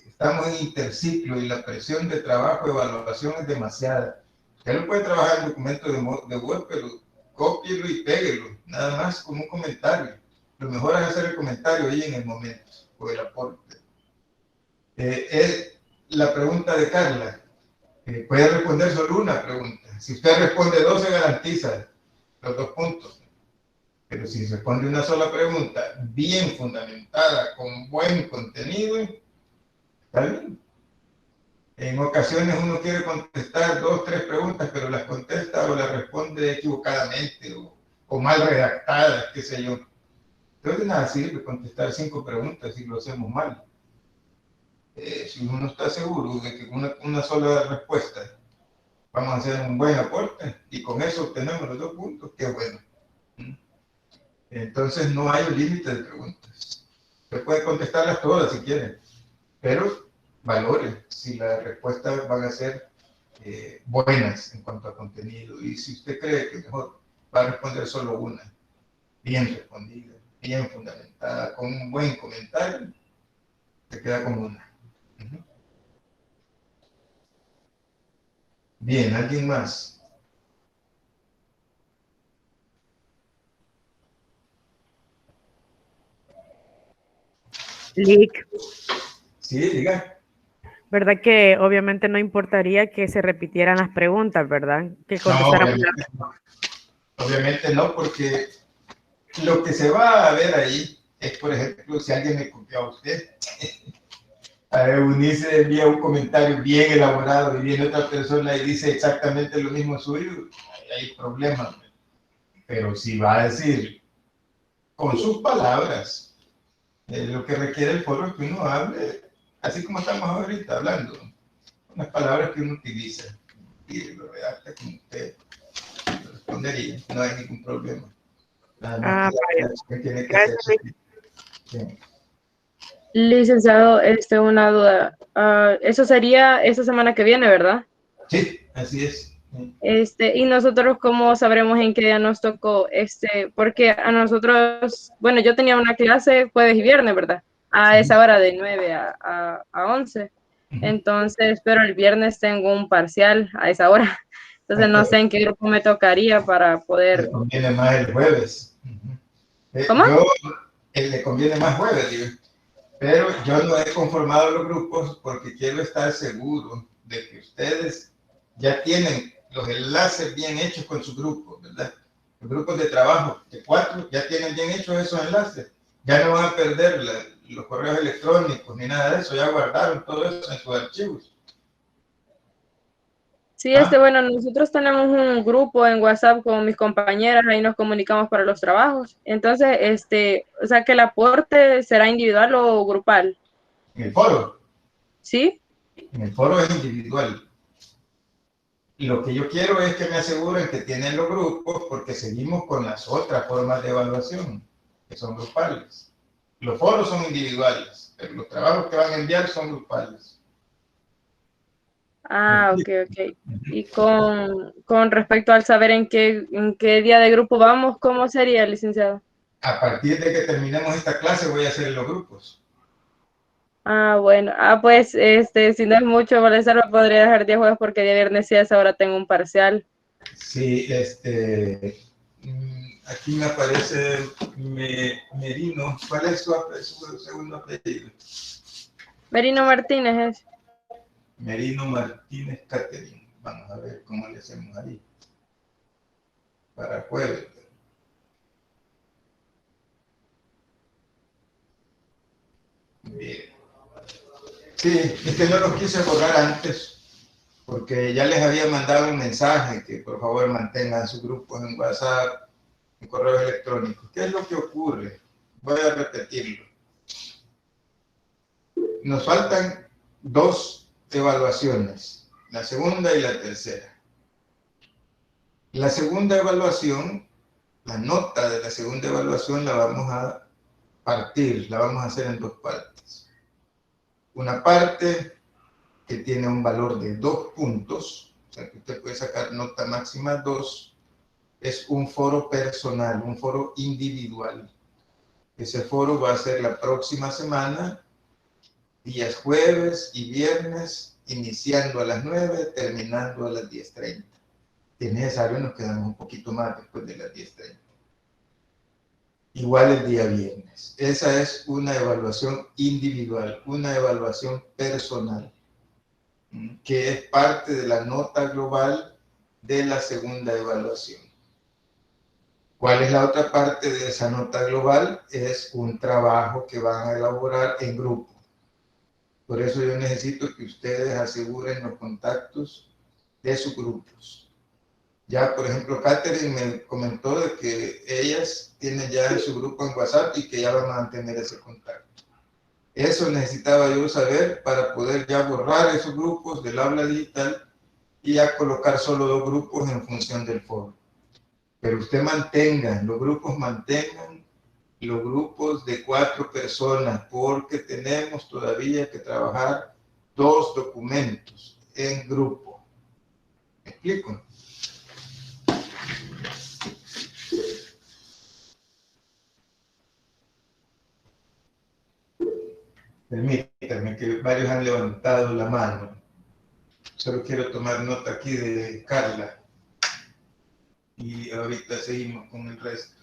estamos en interciclo y la presión de trabajo de evaluación es demasiada. Usted lo puede trabajar en documento de Word, pero cópielo y péguelo, nada más como un comentario. Lo mejor es hacer el comentario ahí en el momento, o el aporte. La pregunta de Carla. Puede responder solo una pregunta. Si usted responde dos, se garantiza los 2 puntos. Pero si responde una sola pregunta, bien fundamentada, con buen contenido, está bien. En ocasiones uno quiere contestar 2, 3 preguntas, pero las contesta o las responde equivocadamente o mal redactadas, qué sé yo. Entonces nada sirve contestar 5 preguntas si lo hacemos mal. Si uno está seguro de que una sola respuesta vamos a hacer un buen aporte y con eso obtenemos los 2 puntos, qué bueno. Entonces no hay un límite de preguntas. Usted puede contestarlas todas si quiere, pero valore si las respuestas van a ser buenas en cuanto a contenido. Y si usted cree que mejor va a responder solo una, bien respondida, bien fundamentada, con un buen comentario, se queda con una. Bien, ¿alguien más? Lick, Sí, diga. ¿verdad que obviamente no importaría que se repitieran las preguntas, ¿verdad? Que No, contestaran. obviamente no, porque lo que se va a ver ahí es, por ejemplo, si alguien le copió a usted. A Eunice envía un comentario bien elaborado y viene otra persona y dice exactamente lo mismo suyo, hay problemas. Pero si va a decir con sus palabras, lo que requiere el foro es que uno hable, así como estamos ahorita hablando, con las palabras que uno utiliza. Y lo redacta como usted respondería, no hay ningún problema. Nada más que tiene que hacer. Sí. Licenciado, una duda. Eso sería esta semana que viene, ¿verdad? Sí, así es. Y nosotros, ¿cómo sabremos en qué día nos tocó? Porque a nosotros, bueno, yo tenía una clase jueves y viernes, ¿verdad? A esa hora de 9 a 11. Entonces, pero el viernes tengo un parcial a esa hora. Entonces, no sé en qué grupo me tocaría para poder... Le conviene más el jueves. ¿Cómo? Le conviene más jueves, digo. Pero yo no he conformado los grupos porque quiero estar seguro de que ustedes ya tienen los enlaces bien hechos con su grupo, ¿verdad? Los grupos de trabajo de 4 ya tienen bien hechos esos enlaces. Ya no van a perder los correos electrónicos ni nada de eso. Ya guardaron todo eso en sus archivos. Sí, bueno, nosotros tenemos un grupo en WhatsApp con mis compañeras, ahí nos comunicamos para los trabajos. Entonces, o sea, que el aporte será individual o grupal. En el foro. ¿Sí? En el foro es individual. Y lo que yo quiero es que me aseguren que tienen los grupos porque seguimos con las otras formas de evaluación, que son grupales. Los foros son individuales, pero los trabajos que van a enviar son grupales. Ah, ok, ok. Y con respecto al saber en qué día de grupo vamos, ¿cómo sería, licenciado? A partir de que terminemos esta clase voy a hacer los grupos. Ah, bueno. Ah, pues, si no es mucho molestar, me podría dejar día jueves porque día viernes sí a esa hora tengo un parcial. Sí, aquí me aparece Merino. ¿Cuál es su segundo apellido? Merino Martínez es. Merino Martínez Catherine. Vamos a ver cómo le hacemos ahí. Para jueves. Bien. Sí, es que no los quise borrar antes, porque ya les había mandado un mensaje que por favor mantengan sus grupos en WhatsApp, en correo electrónico. ¿Qué es lo que ocurre? Voy a repetirlo. Nos faltan 2 evaluaciones, la segunda y la tercera. La segunda evaluación, la nota de la segunda evaluación la vamos a partir, la vamos a hacer en 2 partes. Una parte que tiene un valor de 2 puntos, o sea que usted puede sacar nota máxima 2, es un foro personal, un foro individual. Ese foro va a ser la próxima semana, días jueves y viernes, iniciando a las 9, terminando a las 10:30. Si es necesario, nos quedamos un poquito más después de las 10:30. Igual el día viernes. Esa es una evaluación individual, una evaluación personal, que es parte de la nota global de la segunda evaluación. ¿Cuál es la otra parte de esa nota global? Es un trabajo que van a elaborar en grupo. Por eso yo necesito que ustedes aseguren los contactos de sus grupos. Ya, por ejemplo, Catherine me comentó de que ellas tienen ya su grupo en WhatsApp y que ya van a mantener ese contacto. Eso necesitaba yo saber para poder ya borrar esos grupos del aula digital y ya colocar solo 2 grupos en función del foro. Pero usted mantenga, los grupos mantengan los grupos de 4 personas, porque tenemos todavía que trabajar 2 documentos en grupo. ¿Me explico? Permítanme que varios han levantado la mano. Solo quiero tomar nota aquí de Carla. Y ahorita seguimos con el resto.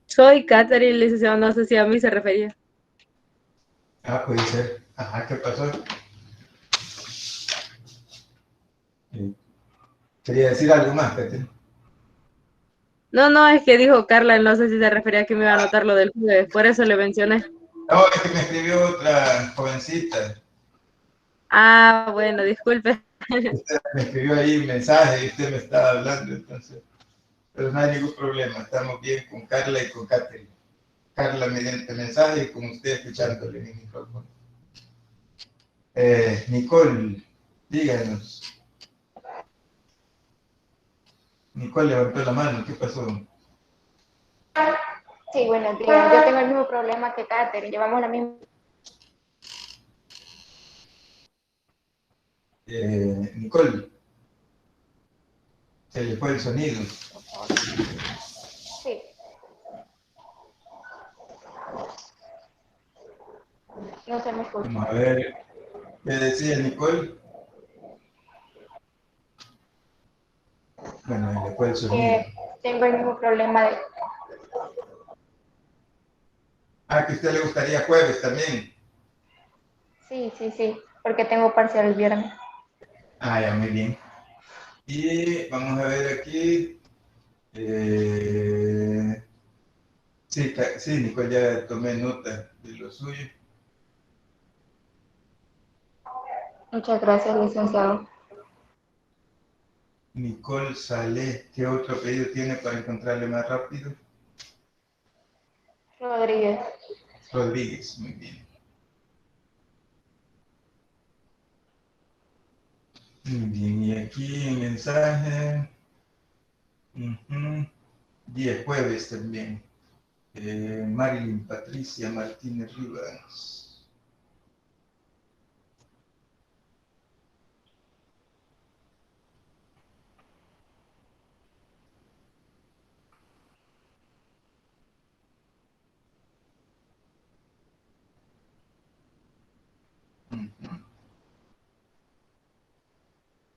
Soy Catherine, licenciado, no sé si a mí se refería. Puede ser. Ajá, ¿qué pasó? Quería decir algo más, Catherine. No, es que dijo Carla, no sé si se refería a que me iba a anotar lo del jueves, por eso le mencioné. No, es que me escribió otra jovencita. Ah, bueno, disculpe. Usted me escribió ahí un mensaje y usted me estaba hablando, entonces. Pero no hay ningún problema, estamos bien con Carla y con Catherine. Carla mediante mensaje y con usted escuchándole en el micrófono. Nicole, díganos. Nicole levantó la mano, ¿qué pasó? Sí, buenos días. Yo tengo el mismo problema que Katherine. Llevamos la misma. Nicole, se le fue el sonido. Sí. No se me escucha. Vamos a ver, ¿qué decía Nicole? Bueno, se le fue el sonido. Tengo el mismo problema de. Que a usted le gustaría jueves también. Sí, porque tengo parcial el viernes. Ya, muy bien. Y vamos a ver aquí. Sí, Nicole, ya tomé nota de lo suyo. Muchas gracias, licenciado. Nicole Salé, ¿qué otro apellido tiene para encontrarle más rápido? Rodríguez. Rodríguez, muy bien. Muy bien, y aquí en mensaje, 10 jueves también. Marilyn Patricia Martínez Rivas.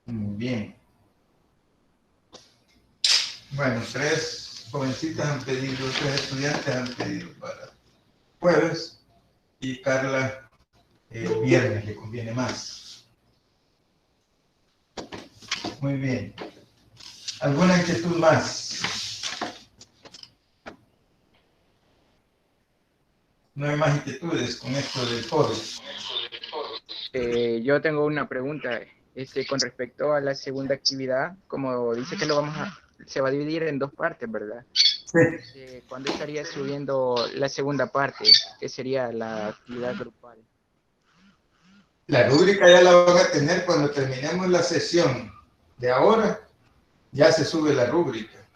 Muy bien. Bueno, 3 jovencitas han pedido, 3 estudiantes han pedido para jueves y Carla el viernes le conviene más. Muy bien. ¿Alguna inquietud más? No hay más inquietudes con esto del foro. Yo tengo una pregunta con respecto a la segunda actividad. Como dice que se va a dividir en 2 partes, ¿verdad? Sí. ¿Cuándo estaría subiendo la segunda parte, que sería la actividad grupal? La rúbrica ya la van a tener cuando terminemos la sesión de ahora, ya se sube la rúbrica.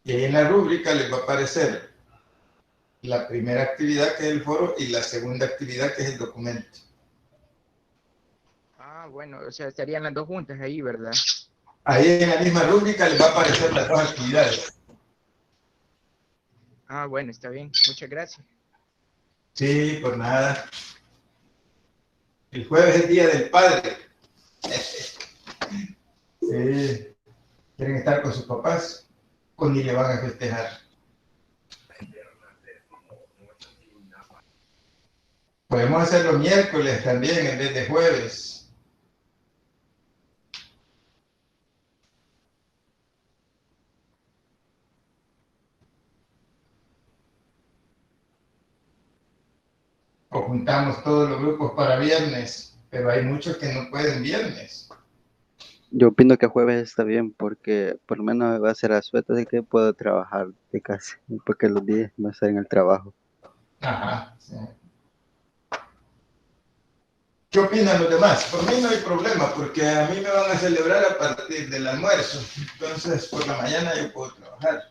Y ahí en la rúbrica les va a aparecer la primera actividad, que es el foro, y la segunda actividad, que es el documento. Bueno, o sea, estarían las 2 juntas ahí, ¿verdad? Ahí en la misma rúbrica les va a aparecer las 2 actividades. Bueno, está bien. Muchas gracias. Sí, por nada. El jueves es el Día del Padre. Sí. ¿Quieren estar con sus papás? ¿O ni le van a festejar? Podemos hacerlo miércoles también en vez de jueves. juntamos todos los grupos para viernes, pero hay muchos que no pueden viernes. Yo opino que jueves está bien porque por lo menos va a ser asueto de que puedo trabajar de casa, porque los días no estar en el trabajo. Ajá, sí. ¿Qué opinan los demás? Por mí no hay problema, porque a mí me van a celebrar a partir del almuerzo. Entonces, por la mañana yo puedo trabajar.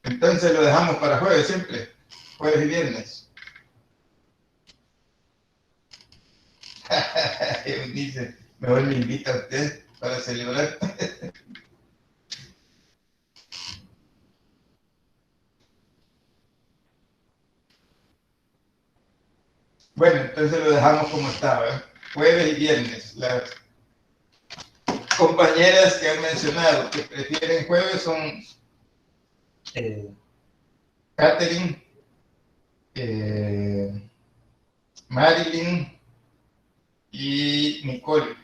Entonces lo dejamos para jueves siempre, jueves y viernes. Dice, mejor me invita a usted para celebrar. Bueno, entonces lo dejamos como estaba, ¿eh? Jueves y viernes. Las compañeras que han mencionado que prefieren jueves son Catherine, Marilyn y Nicole.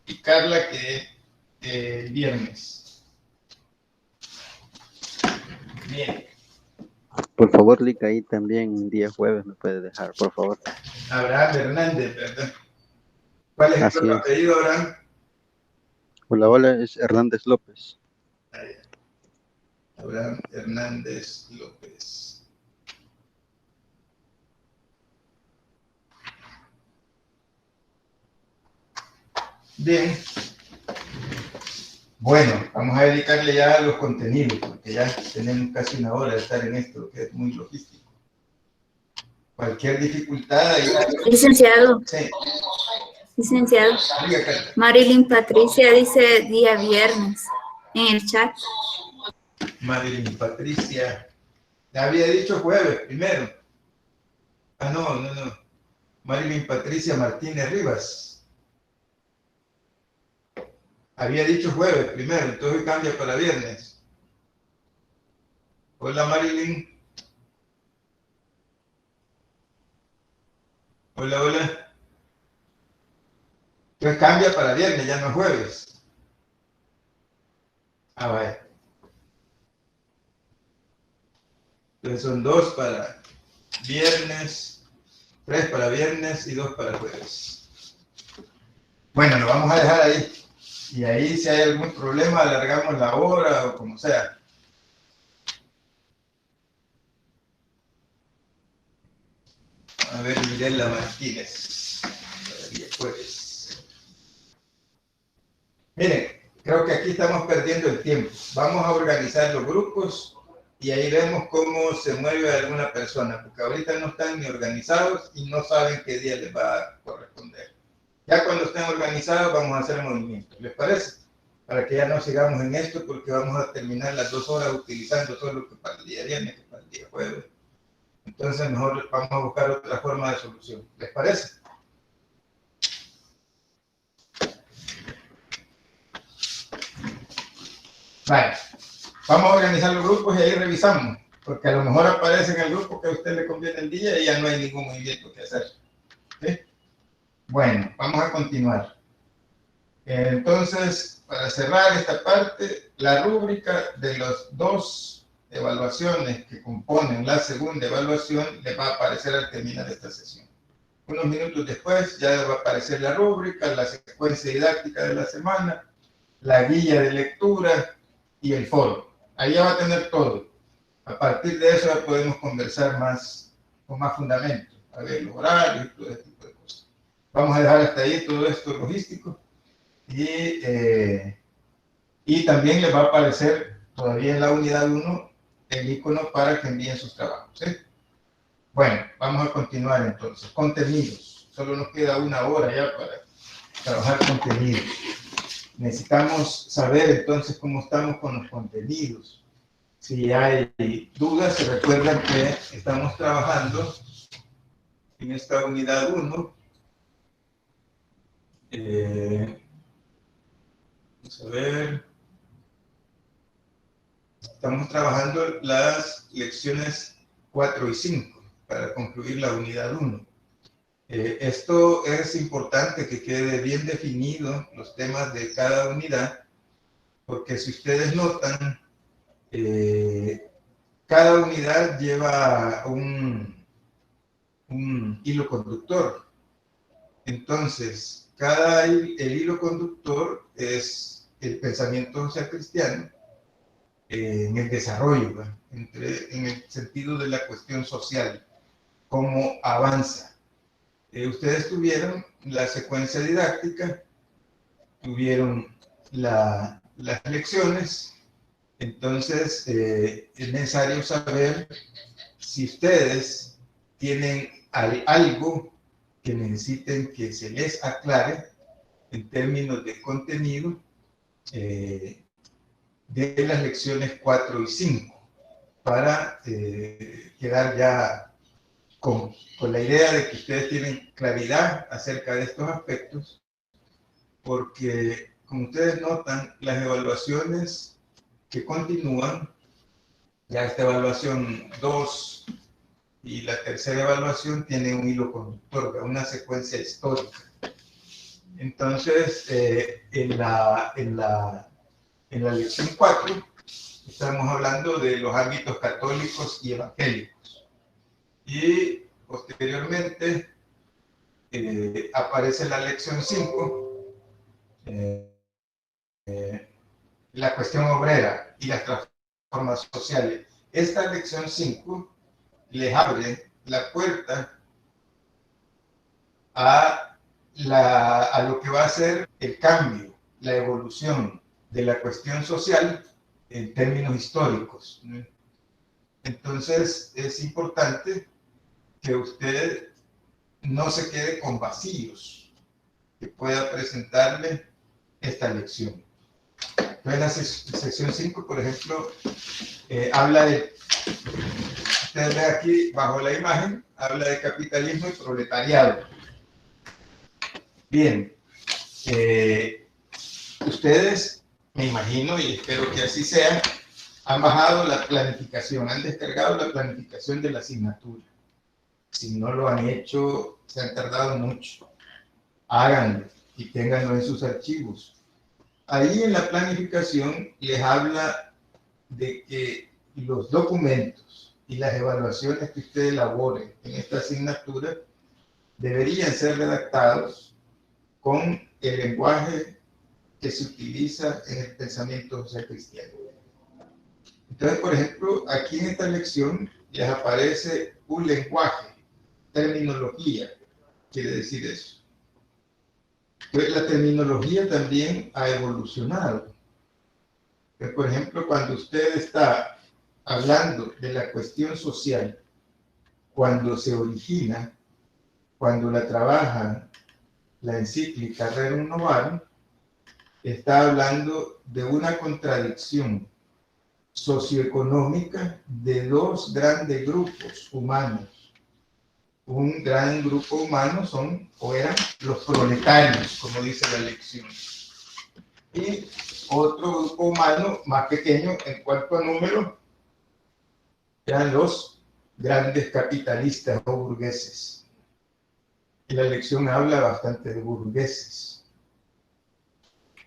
Y Carla que viernes. Bien. Por favor, Lica, ahí también día jueves me puede dejar, por favor. Abraham Hernández, ¿verdad? ¿Cuál es Así tu es. apellido, Abraham? Hola, hola, es Hernández López. Abraham Hernández López. Bien. Bueno, vamos a dedicarle ya a los contenidos, porque ya tenemos casi una hora de estar en esto, que es muy logístico. Cualquier dificultad. Licenciado. Sí. Licenciado. Diga, Carla. Marilyn Patricia dice día viernes en el chat. Marilyn Patricia. Ya había dicho jueves primero. Ah, no. Marilyn Patricia Martínez Rivas. Había dicho jueves primero, entonces cambia para viernes. Hola, Marilyn. Hola. Entonces cambia para viernes, ya no es jueves. Ah, vaya. Entonces son 2 para viernes, 3 para viernes y 2 para jueves. Bueno, lo vamos a dejar ahí. Y ahí si hay algún problema alargamos la hora o como sea. A ver, Mirela Martínez. Todavía jueves. Miren, creo que aquí estamos perdiendo el tiempo. Vamos a organizar los grupos y ahí vemos cómo se mueve alguna persona, porque ahorita no están ni organizados y no saben qué día les va a corresponder. Ya cuando estén organizados vamos a hacer movimientos, ¿les parece? Para que ya no sigamos en esto, porque vamos a terminar las 2 horas utilizando solo que para el día viernes, que para el día jueves. Entonces mejor vamos a buscar otra forma de solución, ¿les parece? Vale, vamos a organizar los grupos y ahí revisamos, porque a lo mejor aparece en el grupo que a usted le conviene el día y ya no hay ningún movimiento que hacer. ¿Sí? Bueno, vamos a continuar. Entonces, para cerrar esta parte, la rúbrica de las 2 evaluaciones que componen la segunda evaluación les va a aparecer al terminar esta sesión. Unos minutos después ya va a aparecer la rúbrica, la secuencia didáctica de la semana, la guía de lectura y el foro. Ahí ya va a tener todo. A partir de eso ya podemos conversar más, con más fundamento, a ver los horarios y todo ese tipo de cosas. Vamos a dejar hasta ahí todo esto logístico y también les va a aparecer todavía en la unidad 1 el icono para que envíen sus trabajos. ¿Sí? Bueno, vamos a continuar entonces. Contenidos. Solo nos queda 1 hora ya para trabajar contenidos. Necesitamos saber entonces cómo estamos con los contenidos. Si hay dudas, se recuerdan que estamos trabajando en esta unidad 1. Vamos a ver. Estamos trabajando las lecciones 4 y 5. para concluir la unidad 1. Esto es importante que quede bien definido los temas de cada unidad, porque si ustedes notan, cada unidad lleva un hilo conductor. Entonces, el hilo conductor es el pensamiento social cristiano en el desarrollo, ¿va? En el sentido de la cuestión social, cómo avanza. Ustedes tuvieron la secuencia didáctica, tuvieron las lecciones, entonces es necesario saber si ustedes tienen algo que necesiten que se les aclare en términos de contenido de las lecciones 4 y 5, para quedar ya con la idea de que ustedes tienen claridad acerca de estos aspectos, porque, como ustedes notan, las evaluaciones que continúan, ya esta evaluación 2 y la tercera evaluación tienen un hilo conductor, una secuencia histórica. Entonces, en la lección 4 estamos hablando de los ámbitos católicos y evangélicos. Y posteriormente aparece la lección 5, la cuestión obrera y las transformaciones sociales. Esta lección 5 les abre la puerta a lo que va a ser el cambio, la evolución de la cuestión social en términos históricos. Entonces, es importante que usted no se quede con vacíos, que pueda presentarle esta lección. Entonces, la sección 5, por ejemplo, habla de, ustedes ven aquí bajo la imagen, habla de capitalismo y proletariado. Bien, ustedes, me imagino, y espero que así sea, han bajado la planificación, han descargado la planificación de la asignatura. Si no lo han hecho, se han tardado mucho. Háganlo y ténganlo en sus archivos. Ahí en la planificación les habla de que los documentos y las evaluaciones que ustedes elaboren en esta asignatura deberían ser redactados con el lenguaje que se utiliza en el pensamiento social cristiano. Entonces, por ejemplo, aquí en esta lección les aparece un lenguaje, terminología, quiere decir eso. Entonces, la terminología también ha evolucionado. Entonces, por ejemplo, cuando usted está hablando de la cuestión social, cuando se origina, cuando la trabaja la encíclica Rerum Novarum, está hablando de una contradicción socioeconómica de dos grandes grupos humanos. Un gran grupo humano eran los proletarios, como dice la lección. Y otro grupo humano más pequeño en cuanto a número eran los grandes capitalistas o burgueses. Y la lección habla bastante de burgueses.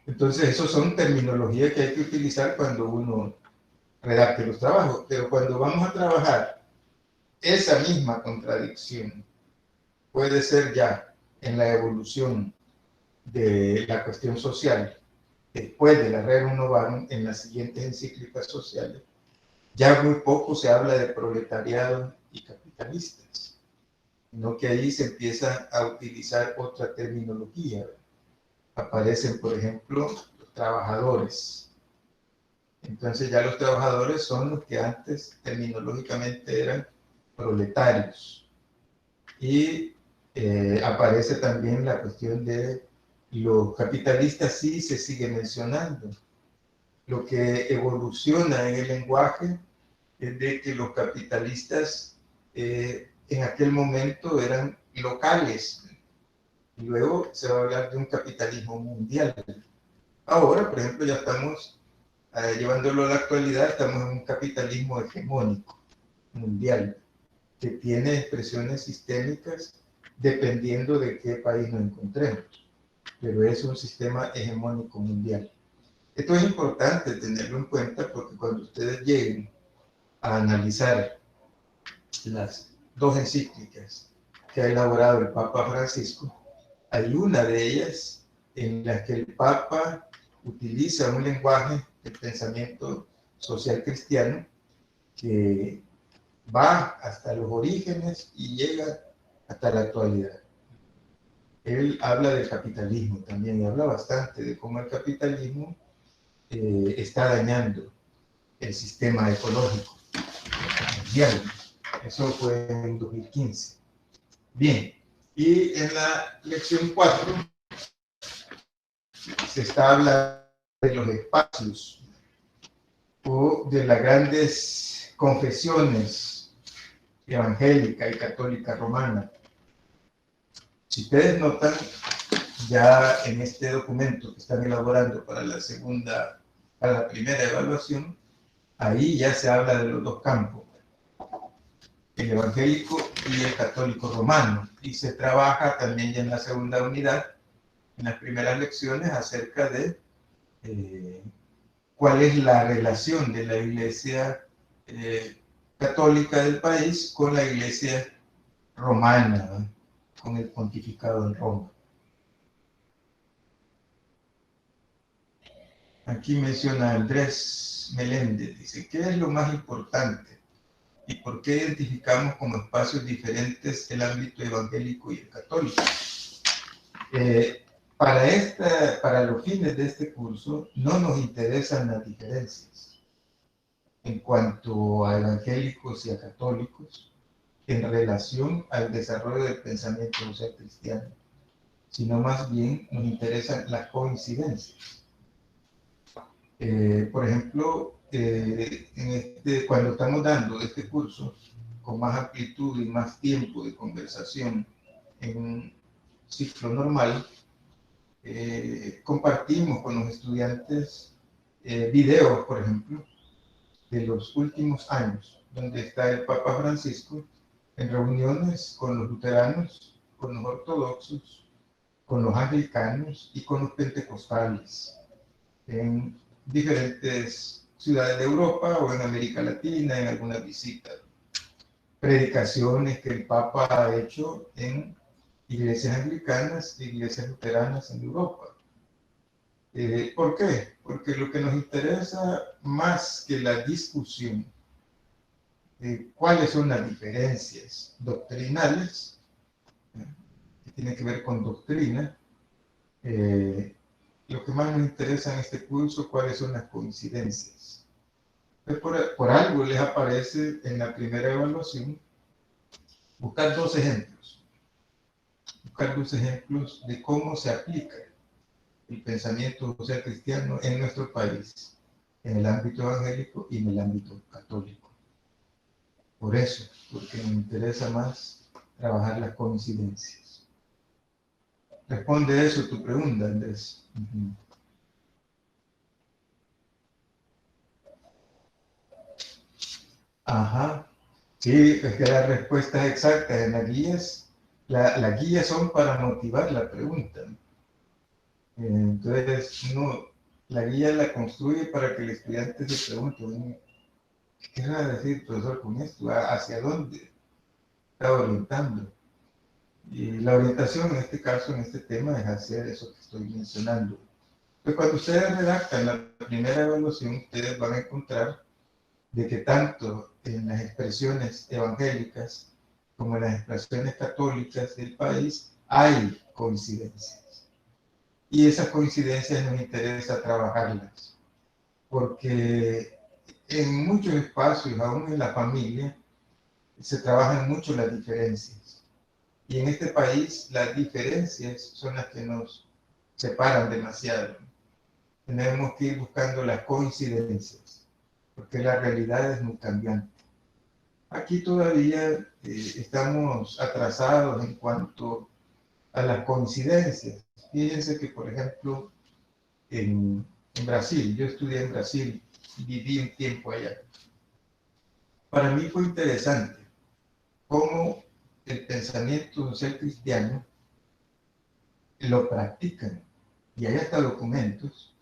Entonces, eso son terminologías que hay que utilizar cuando uno redacte los trabajos. Pero cuando vamos a trabajar esa misma contradicción, puede ser ya en la evolución de la cuestión social, después de la Rerum Novarum, en las siguientes encíclicas sociales, ya muy poco se habla de proletariado y capitalistas, sino que ahí se empieza a utilizar otra terminología. Aparecen, por ejemplo, los trabajadores. Entonces ya los trabajadores son los que antes terminológicamente eran proletarios. Y aparece también la cuestión de los capitalistas, sí se sigue mencionando. Lo que evoluciona en el lenguaje es de que los capitalistas en aquel momento eran locales. Y luego se va a hablar de un capitalismo mundial. Ahora, por ejemplo, ya estamos llevándolo a la actualidad, estamos en un capitalismo hegemónico, mundial. que tiene expresiones sistémicas dependiendo de qué país nos encontremos, pero es un sistema hegemónico mundial. Esto es importante tenerlo en cuenta porque cuando ustedes lleguen a analizar las dos encíclicas que ha elaborado el Papa Francisco, hay una de ellas en la que el Papa utiliza un lenguaje del pensamiento social cristiano que va hasta los orígenes y llega hasta la actualidad. Él habla del capitalismo también y habla bastante de cómo el capitalismo está dañando el sistema ecológico mundial. Eso fue en 2015. Bien, y en la lección 4 se está hablando de los espacios o de las grandes confesiones evangélica y católica romana. Si ustedes notan, ya en este documento que están elaborando para la primera evaluación, ahí ya se habla de los dos campos, el evangélico y el católico romano, y se trabaja también ya en la segunda unidad, en las primeras lecciones, acerca de cuál es la relación de la Iglesia católica del país con la Iglesia romana, ¿no? Con el pontificado en Roma. Aquí menciona Andrés Meléndez, dice, ¿qué es lo más importante y por qué identificamos como espacios diferentes el ámbito evangélico y el católico? Para los fines de este curso no nos interesan las diferencias en cuanto a evangélicos y a católicos en relación al desarrollo del pensamiento social cristiano, sino más bien nos interesan las coincidencias. Por ejemplo, cuando estamos dando este curso con más amplitud y más tiempo de conversación en un ciclo normal, compartimos con los estudiantes videos, por ejemplo, de los últimos años, donde está el Papa Francisco en reuniones con los luteranos, con los ortodoxos, con los anglicanos y con los pentecostales, en diferentes ciudades de Europa o en América Latina, en alguna visita. Predicaciones que el Papa ha hecho en iglesias anglicanas e iglesias luteranas en Europa. ¿Por qué? Porque lo que nos interesa más que la discusión de cuáles son las diferencias doctrinales, que tiene que ver con doctrina, lo que más nos interesa en este curso, cuáles son las coincidencias. Por algo les aparece en la primera evaluación buscar dos ejemplos de cómo se aplica el pensamiento social cristiano en nuestro país, en el ámbito evangélico y en el ámbito católico. Por eso, porque nos interesa más trabajar las coincidencias. Responde eso tu pregunta, Andrés. Ajá. Sí, es que las respuestas exactas en las guías, las guías son para motivar la pregunta. Entonces, la guía la construye para que el estudiante se pregunte, ¿qué va a decir el profesor con esto? ¿Hacia dónde está orientando? Y la orientación en este caso, en este tema, es hacer eso que estoy mencionando. Pues cuando ustedes redactan la primera evaluación, ustedes van a encontrar de que tanto en las expresiones evangélicas como en las expresiones católicas del país hay coincidencias. Y esas coincidencias nos interesa trabajarlas, porque en muchos espacios, aún en la familia, se trabajan mucho las diferencias. Y en este país las diferencias son las que nos separan demasiado. Tenemos que ir buscando las coincidencias, porque la realidad es muy cambiante. Aquí todavía estamos atrasados en cuanto a las coincidencias. Fíjense que, por ejemplo, en Brasil, yo estudié en Brasil, viví un tiempo allá. Para mí fue interesante, cómo el pensamiento social cristiano lo practican. Y hay hasta documentos.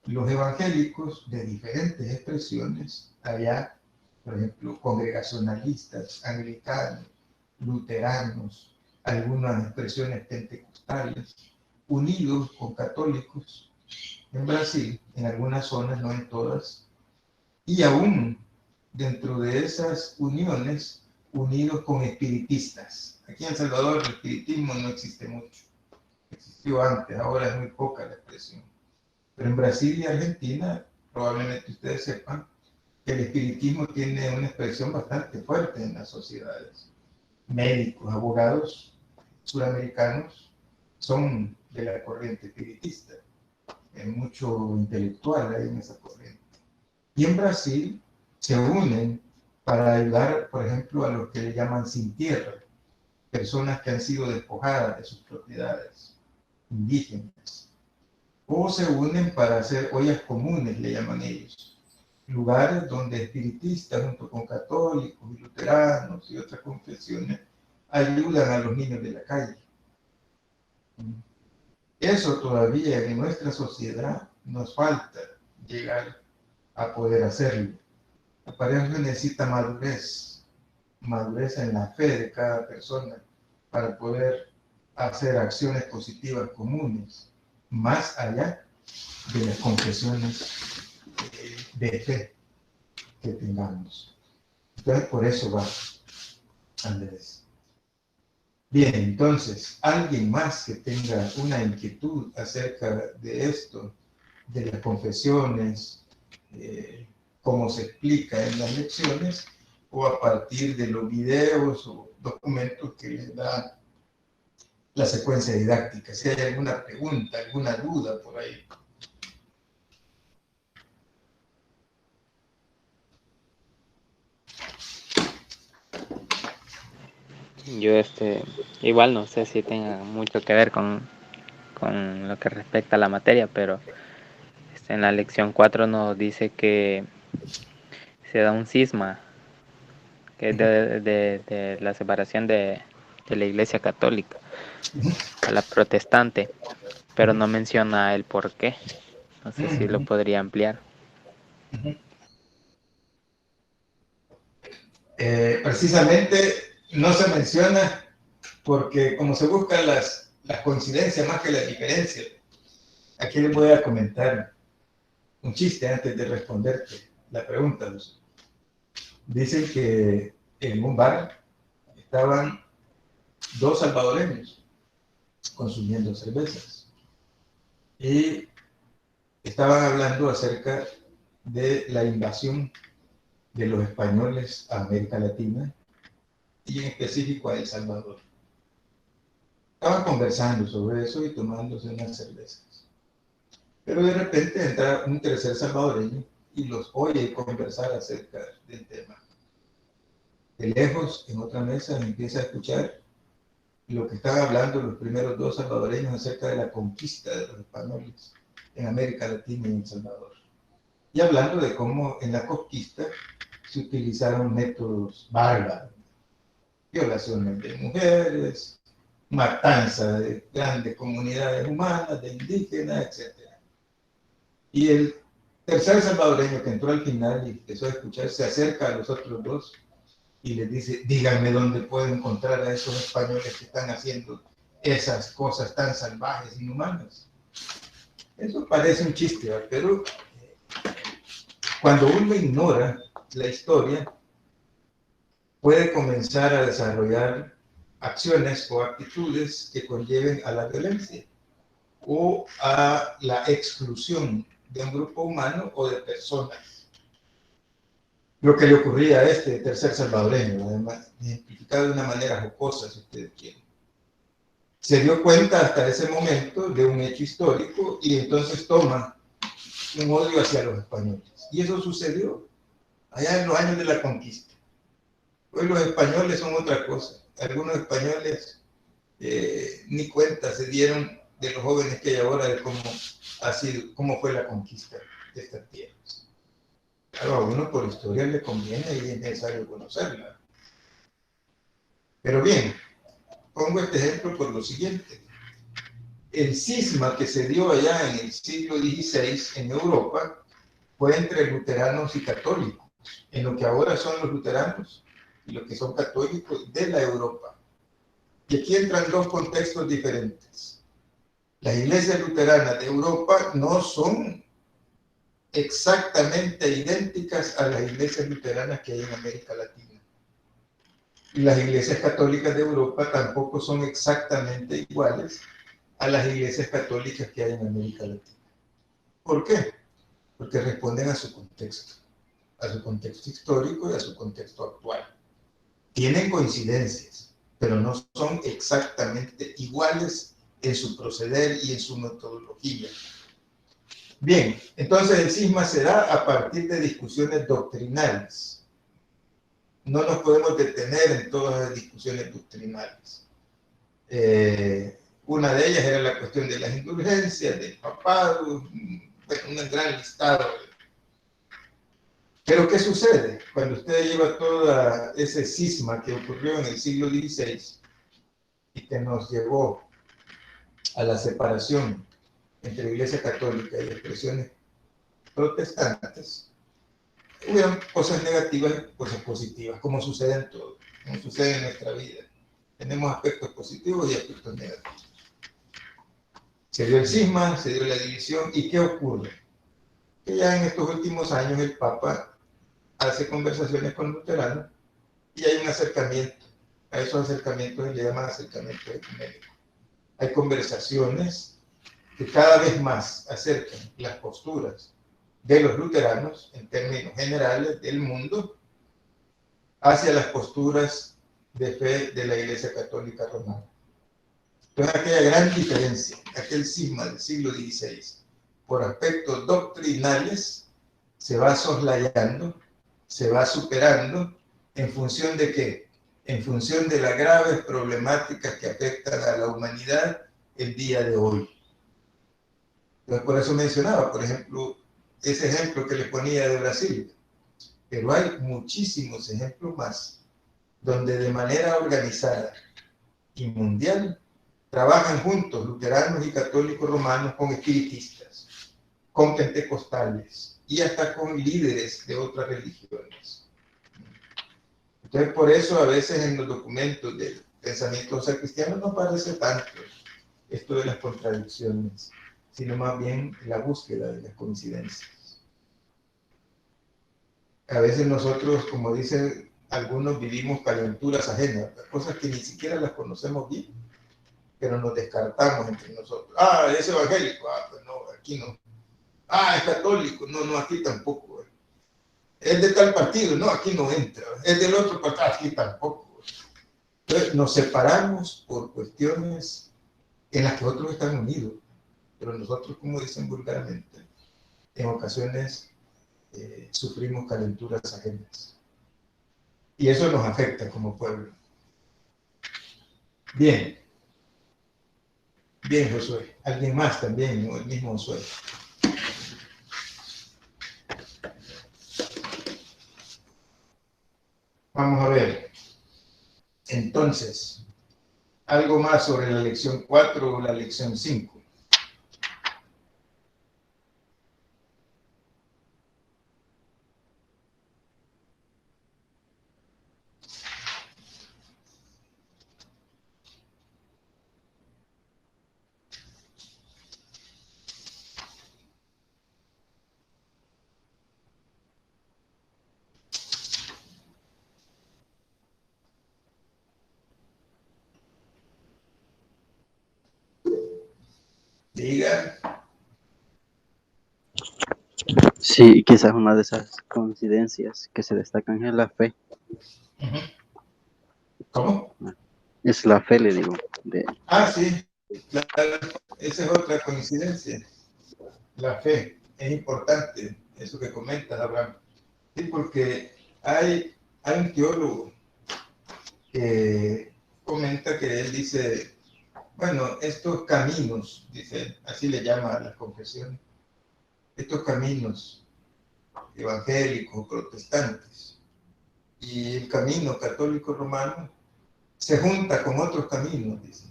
Los evangélicos de diferentes expresiones, allá, por ejemplo, congregacionalistas, anglicanos, luteranos, algunas expresiones pentecostales, unidos con católicos en Brasil, en algunas zonas, no en todas, y aún dentro de esas uniones, unidos con espiritistas. Aquí en El Salvador el espiritismo no existe mucho, existió antes, ahora es muy poca la expresión. Pero en Brasil y Argentina, probablemente ustedes sepan que el espiritismo tiene una expresión bastante fuerte en las sociedades. Médicos, abogados suramericanos son de la corriente espiritista. Hay mucho intelectual ahí en esa corriente. Y en Brasil se unen para ayudar, por ejemplo, a los que le llaman sin tierra, personas que han sido despojadas de sus propiedades, indígenas. O se unen para hacer ollas comunes, le llaman ellos, lugares donde espiritistas junto con católicos y luteranos y otras confesiones ayudan a los niños de la calle. Eso todavía en nuestra sociedad nos falta llegar a poder hacerlo. Para eso necesita madurez en la fe de cada persona para poder hacer acciones positivas comunes, más allá de las confesiones de fe que tengamos. Entonces, por eso va Andrés. Bien, entonces, alguien más que tenga una inquietud acerca de esto, de las confesiones, cómo se explica en las lecciones, o a partir de los videos o documentos que les da la secuencia didáctica. Si hay alguna pregunta, alguna duda por ahí. Yo igual no sé si tenga mucho que ver con lo que respecta a la materia, pero en la lección 4 nos dice que se da un cisma, que es de la separación de la Iglesia Católica a la protestante, pero no menciona el por qué. No sé si lo podría ampliar. Precisamente no se menciona porque como se buscan las coincidencias más que las diferencias, aquí les voy a comentar un chiste antes de responderte la pregunta, Luz. Dicen que en un bar estaban dos salvadoreños consumiendo cervezas y estaban hablando acerca de la invasión de los españoles a América Latina y en específico a El Salvador. Estaban conversando sobre eso y tomándose unas cervezas. Pero de repente entra un tercer salvadoreño y los oye conversar acerca del tema. De lejos, en otra mesa, empieza a escuchar lo que están hablando los primeros dos salvadoreños acerca de la conquista de los españoles en América Latina y en El Salvador. Y hablando de cómo en la conquista se utilizaron métodos bárbaros, violaciones de mujeres, matanza de grandes comunidades humanas, de indígenas, etc. Y el tercer salvadoreño que entró al final y empezó a escuchar, se acerca a los otros dos y les dice, díganme dónde puedo encontrar a esos españoles que están haciendo esas cosas tan salvajes, inhumanas. Eso parece un chiste, ¿verdad? Pero cuando uno ignora la historia, puede comenzar a desarrollar acciones o actitudes que conlleven a la violencia o a la exclusión de un grupo humano o de personas. Lo que le ocurría a este tercer salvadoreño, además, identificado de una manera jocosa, si ustedes quieren. Se dio cuenta hasta ese momento de un hecho histórico y entonces toma un odio hacia los españoles. Y eso sucedió allá en los años de la conquista. Hoy los españoles son otra cosa. Algunos españoles ni cuenta se dieron de los jóvenes que hay ahora de cómo fue la conquista de estas tierras. Claro, a uno por historia le conviene y es necesario conocerla. Pero bien, pongo este ejemplo por lo siguiente. El cisma que se dio allá en el siglo XVI en Europa fue entre luteranos y católicos, en lo que ahora son los luteranos y los que son católicos de la Europa. Y aquí entran dos contextos diferentes. Las iglesias luteranas de Europa no son exactamente idénticas a las iglesias luteranas que hay en América Latina. Y las iglesias católicas de Europa tampoco son exactamente iguales a las iglesias católicas que hay en América Latina. ¿Por qué? Porque responden a su contexto histórico y a su contexto actual. Tienen coincidencias, pero no son exactamente iguales en su proceder y en su metodología. Bien, entonces el cisma se da a partir de discusiones doctrinales. No nos podemos detener en todas las discusiones doctrinales. Una de ellas era la cuestión de las indulgencias, del papado, bueno, un gran listado. Pero ¿qué sucede cuando usted lleva todo ese cisma que ocurrió en el siglo XVI y que nos llevó a la separación entre Iglesia Católica y expresiones protestantes? Hubieron cosas negativas y cosas positivas, como sucede en todo, como sucede en nuestra vida. Tenemos aspectos positivos y aspectos negativos. Se dio el cisma, se dio la división, ¿y qué ocurre? Que ya en estos últimos años el Papa hace conversaciones con luteranos y hay un acercamiento. A esos acercamientos se le llaman acercamientos ecuménicos. Hay conversaciones que cada vez más acercan las posturas de los luteranos, en términos generales del mundo, hacia las posturas de fe de la Iglesia Católica Romana. Entonces, aquella gran diferencia, aquel cisma del siglo XVI, por aspectos doctrinales, se va soslayando, se va superando, ¿en función de qué? En función de las graves problemáticas que afectan a la humanidad el día de hoy. Entonces, por eso mencionaba, por ejemplo, ese ejemplo que le ponía de Brasil. Pero hay muchísimos ejemplos más, donde de manera organizada y mundial trabajan juntos luteranos y católicos romanos con espiritistas, con pentecostales y hasta con líderes de otras religiones. Entonces, por eso a veces en los documentos del pensamiento social cristiano no parece tanto esto de las contradicciones, sino más bien la búsqueda de las coincidencias. A veces nosotros, como dicen algunos, vivimos calenturas ajenas, cosas que ni siquiera las conocemos bien, pero nos descartamos entre nosotros. Ah, es evangélico, pues no, aquí no. Ah, es católico, no, aquí tampoco. Es de tal partido, no, aquí no entra. Es del otro partido, aquí tampoco. Entonces nos separamos por cuestiones en las que otros están unidos, pero nosotros, como dicen vulgarmente, en ocasiones sufrimos calenturas ajenas. Y eso nos afecta como pueblo. Bien. Bien, Josué. ¿Alguien más también? ¿No? El mismo Josué. Vamos a ver. Entonces, algo más sobre la lección 4 o la lección 5. Diga. Sí, quizás una de esas coincidencias que se destacan es la fe. ¿Cómo? Es la fe, le digo. Sí, esa es otra coincidencia. La fe es importante, eso que comentas, Abraham. Sí, porque hay un teólogo que comenta que él dice, bueno, estos caminos, dice, así le llama a las confesiones, estos caminos evangélicos, protestantes, y el camino católico romano se junta con otros caminos, dice.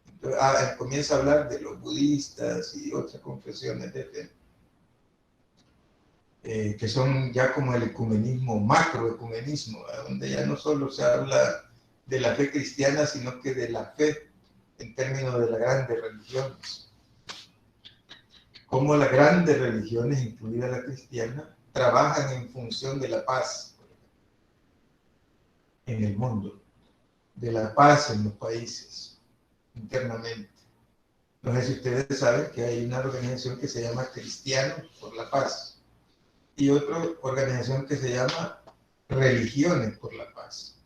Entonces, comienza a hablar de los budistas y otras confesiones de fe, que son ya como el ecumenismo, macroecumenismo, donde ya no solo se habla de la fe cristiana, sino que de la fe en términos de las grandes religiones. Como las grandes religiones, incluida la cristiana, trabajan en función de la paz en el mundo, de la paz en los países, internamente. No sé si ustedes saben que hay una organización que se llama Cristianos por la Paz y otra organización que se llama Religiones por la Paz.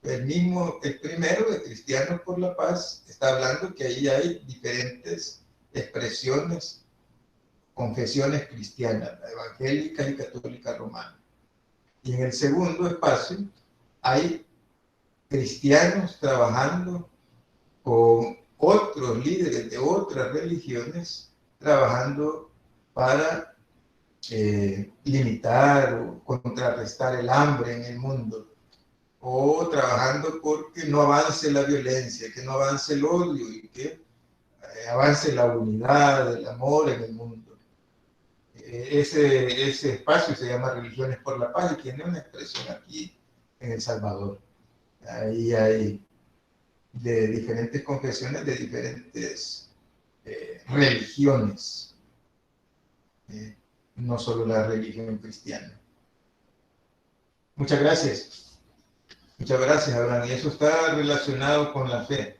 El primero de Cristianos por la Paz está hablando que ahí hay diferentes expresiones, confesiones cristianas, la evangélica y católica romana. Y en el segundo espacio hay cristianos trabajando con otros líderes de otras religiones, trabajando para limitar o contrarrestar el hambre en el mundo, o trabajando porque no avance la violencia, que no avance el odio y que avance la unidad, el amor en el mundo. Ese espacio se llama Religiones por la Paz y tiene una expresión aquí en El Salvador. Ahí hay de diferentes confesiones, de diferentes religiones, no solo la religión cristiana. Muchas gracias. Muchas gracias, Abraham. Y eso está relacionado con la fe.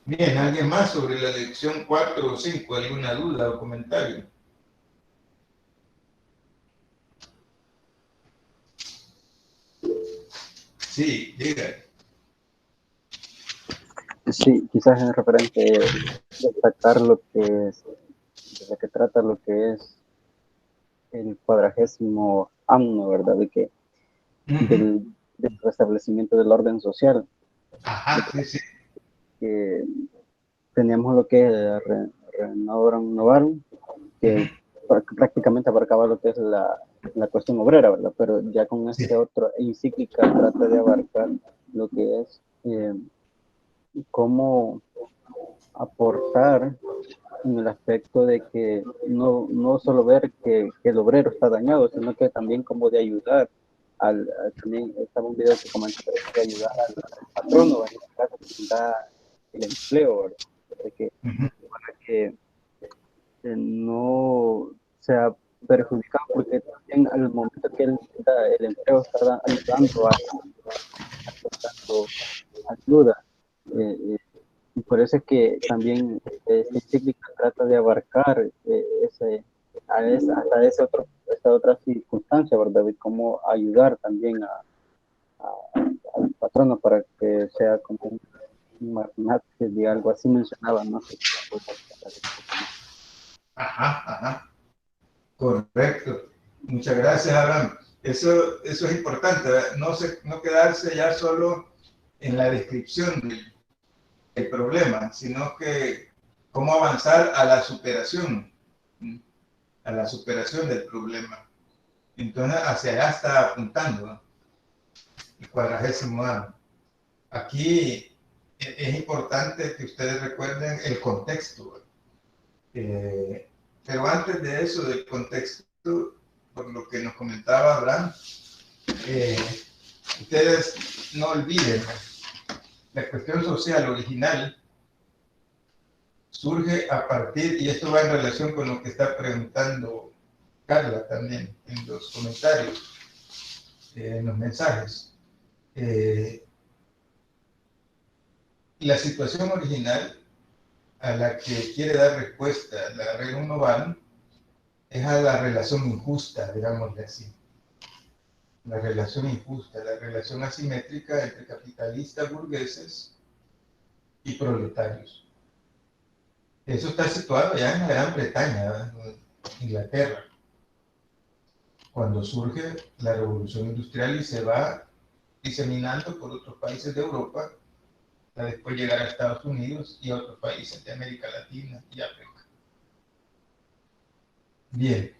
Bien, ¿alguien más sobre la lección 4 o 5? ¿Alguna duda o comentario? Sí, diga. Sí, quizás en referente destacar lo que es, de lo que trata lo que es el 40º año, ¿verdad? Del restablecimiento del orden social. Ajá, sí, sí. Que teníamos lo que es Renovarum Novarum, que prácticamente abarcaba lo que es la cuestión obrera, ¿verdad? Pero ya con este otro encíclica trata de abarcar lo que es cómo aportar en el aspecto de que no solo ver que el obrero está dañado, sino que también como de ayudar también estaba un video que comentaba de ayudar al patrono, en este caso que da el empleo, ¿verdad? Para que no sea perjudicado, porque también al momento que el empleo está ayudando a ayuda, y por eso es que también esta encíclica trata de abarcar hasta esta otra circunstancia, ¿verdad? De cómo ayudar también al patrono para que sea como un magnate, de algo así mencionaba, ¿no? Ajá. Correcto. Muchas gracias, Abraham. Eso es importante, no quedarse ya solo en la descripción del problema, sino que cómo avanzar a la superación del problema. Entonces, hacia allá está apuntando, ¿no? El 40º año. Aquí es importante que ustedes recuerden el contexto. Pero antes de eso, del contexto, por lo que nos comentaba Abraham, ustedes no olviden, la cuestión social original surge a partir, y esto va en relación con lo que está preguntando Carla también en los comentarios, en los mensajes. La situación original a la que quiere dar respuesta la Rerum Novarum es a la relación injusta, digámosle así. la relación injusta, la relación asimétrica entre capitalistas burgueses y proletarios. Eso está situado ya en la Gran Bretaña, en Inglaterra, cuando surge la revolución industrial y se va diseminando por otros países de Europa, para después llegar a Estados Unidos y a otros países de América Latina y África. Bien,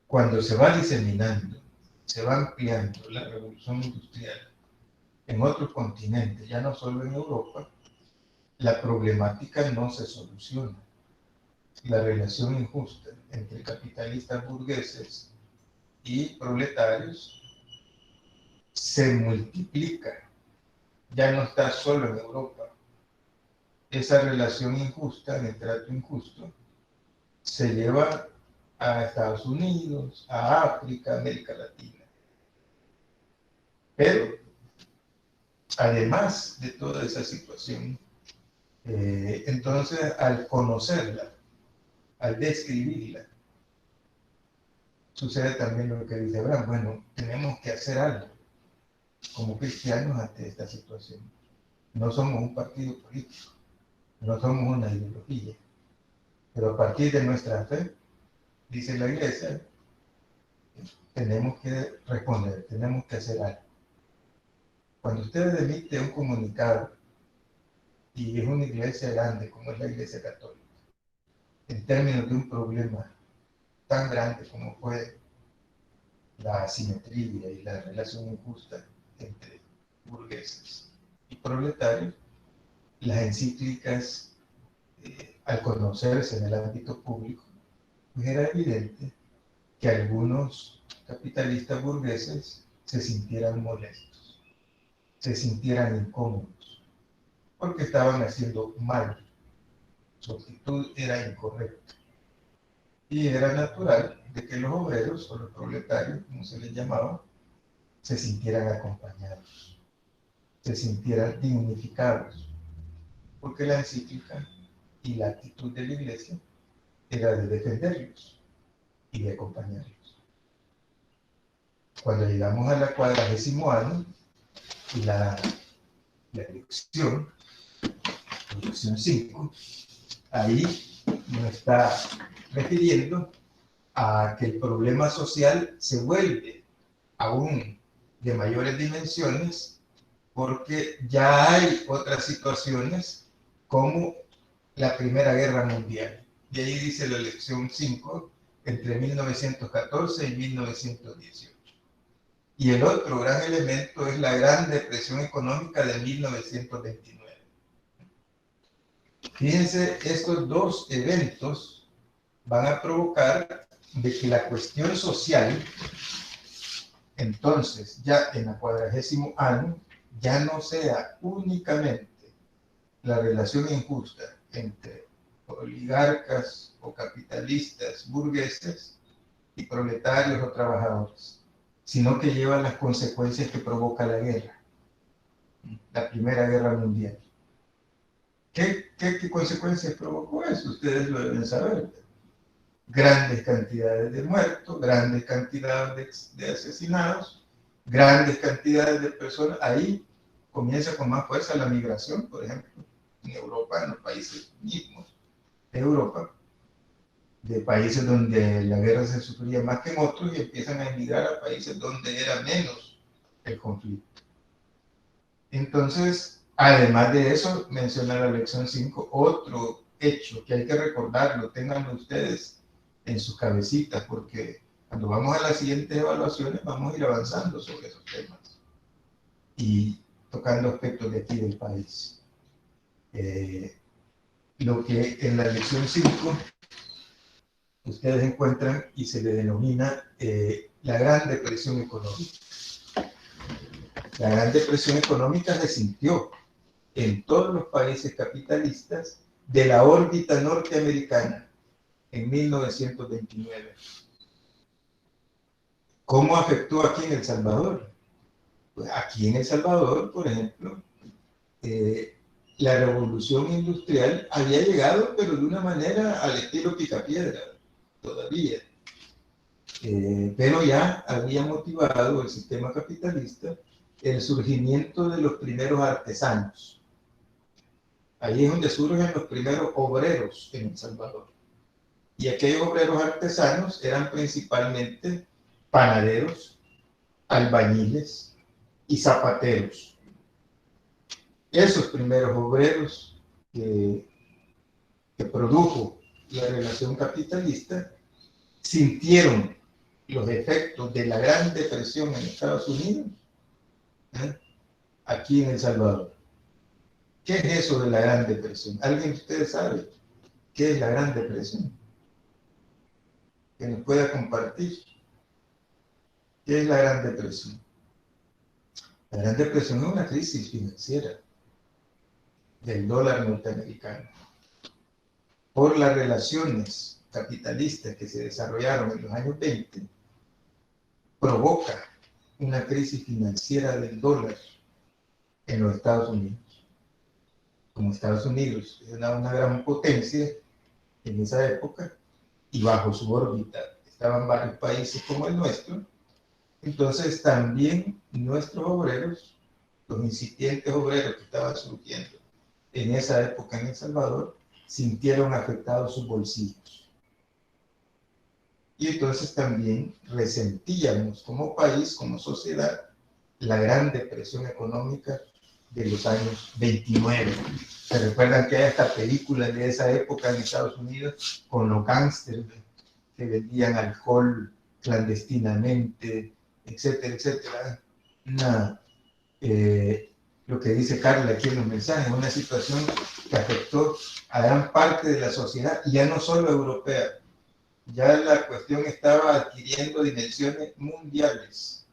cuando se va diseminando, se va ampliando la revolución industrial en otros continentes, ya no solo en Europa, la problemática no se soluciona. La relación injusta entre capitalistas burgueses y proletarios se multiplica. Ya no está solo en Europa. Esa relación injusta, en el trato injusto, se lleva a Estados Unidos, a África, a América Latina. Pero, además de toda esa situación, entonces, al conocerla, al describirla, sucede también lo que dice Abraham. Bueno, tenemos que hacer algo como cristianos ante esta situación. No somos un partido político, no somos una ideología, pero a partir de nuestra fe, dice la Iglesia, tenemos que responder, tenemos que hacer algo. Cuando usted emite un comunicado, y es una iglesia grande como es la Iglesia Católica, en términos de un problema tan grande como fue la asimetría y la relación injusta entre burgueses y proletarios, las encíclicas, al conocerse en el ámbito público, pues era evidente que algunos capitalistas burgueses se sintieran molestos, se sintieran incómodos, porque estaban haciendo mal, su actitud era incorrecta. Y era natural de que los obreros o los proletarios, como se les llamaba, se sintieran acompañados, se sintieran dignificados, porque la encíclica y la actitud de la Iglesia era de defenderlos y de acompañarlos. Cuando llegamos a la 40º año, la elección 5, ahí nos está refiriendo a que el problema social se vuelve aún de mayores dimensiones porque ya hay otras situaciones como la Primera Guerra Mundial. Y ahí dice la lección 5, entre 1914 y 1918. Y el otro gran elemento es la Gran Depresión Económica de 1929. Fíjense, estos dos eventos van a provocar de que la cuestión social, entonces, ya en la 40º año, ya no sea únicamente la relación injusta entre oligarcas o capitalistas burgueses y proletarios o trabajadores, sino que lleva las consecuencias que provoca la guerra, la Primera Guerra Mundial. ¿Qué consecuencias provocó eso? Ustedes lo deben saber. Grandes cantidades de muertos, grandes cantidades de asesinados, grandes cantidades de personas. Ahí comienza con más fuerza la migración, por ejemplo, en Europa, en los países mismos de Europa, de países donde la guerra se sufría más que en otros y empiezan a emigrar a países donde era menos el conflicto. Entonces, además de eso, menciona la lección 5, otro hecho que hay que recordarlo, ténganlo ustedes en sus cabecitas, porque cuando vamos a las siguientes evaluaciones vamos a ir avanzando sobre esos temas y tocando aspectos de aquí del país. Lo que en la lección 5 ustedes encuentran y se le denomina la Gran Depresión Económica. La Gran Depresión Económica se sintió en todos los países capitalistas de la órbita norteamericana en 1929. ¿Cómo afectó aquí en El Salvador? Pues aquí en El Salvador, por ejemplo, la revolución industrial había llegado, pero de una manera al estilo Picapiedra, todavía. Pero ya había motivado el sistema capitalista el surgimiento de los primeros artesanos. Ahí es donde surgen los primeros obreros en El Salvador. Y aquellos obreros artesanos eran principalmente panaderos, albañiles y zapateros. Esos primeros obreros que produjo la relación capitalista sintieron los efectos de la Gran Depresión en Estados Unidos, aquí en El Salvador. ¿Qué es eso de la Gran Depresión? ¿Alguien de ustedes sabe qué es la Gran Depresión? Que nos pueda compartir. ¿Qué es la Gran Depresión? La Gran Depresión es una crisis financiera del dólar norteamericano por las relaciones capitalistas que se desarrollaron en los años 20, provoca una crisis financiera del dólar en los Estados Unidos. Como Estados Unidos era una gran potencia en esa época y bajo su órbita estaban varios países como el nuestro, entonces también nuestros obreros, los incipientes obreros que estaban surgiendo en esa época en El Salvador, sintieron afectados sus bolsillos. Y entonces también resentíamos como país, como sociedad, la gran depresión económica de los años 29. ¿Se recuerdan que hay esta película de esa época en Estados Unidos con los gángsters que vendían alcohol clandestinamente, etcétera, etcétera? Lo que dice Carla aquí en los mensajes, una situación que afectó a gran parte de la sociedad, y ya no solo europea, ya la cuestión estaba adquiriendo dimensiones mundiales.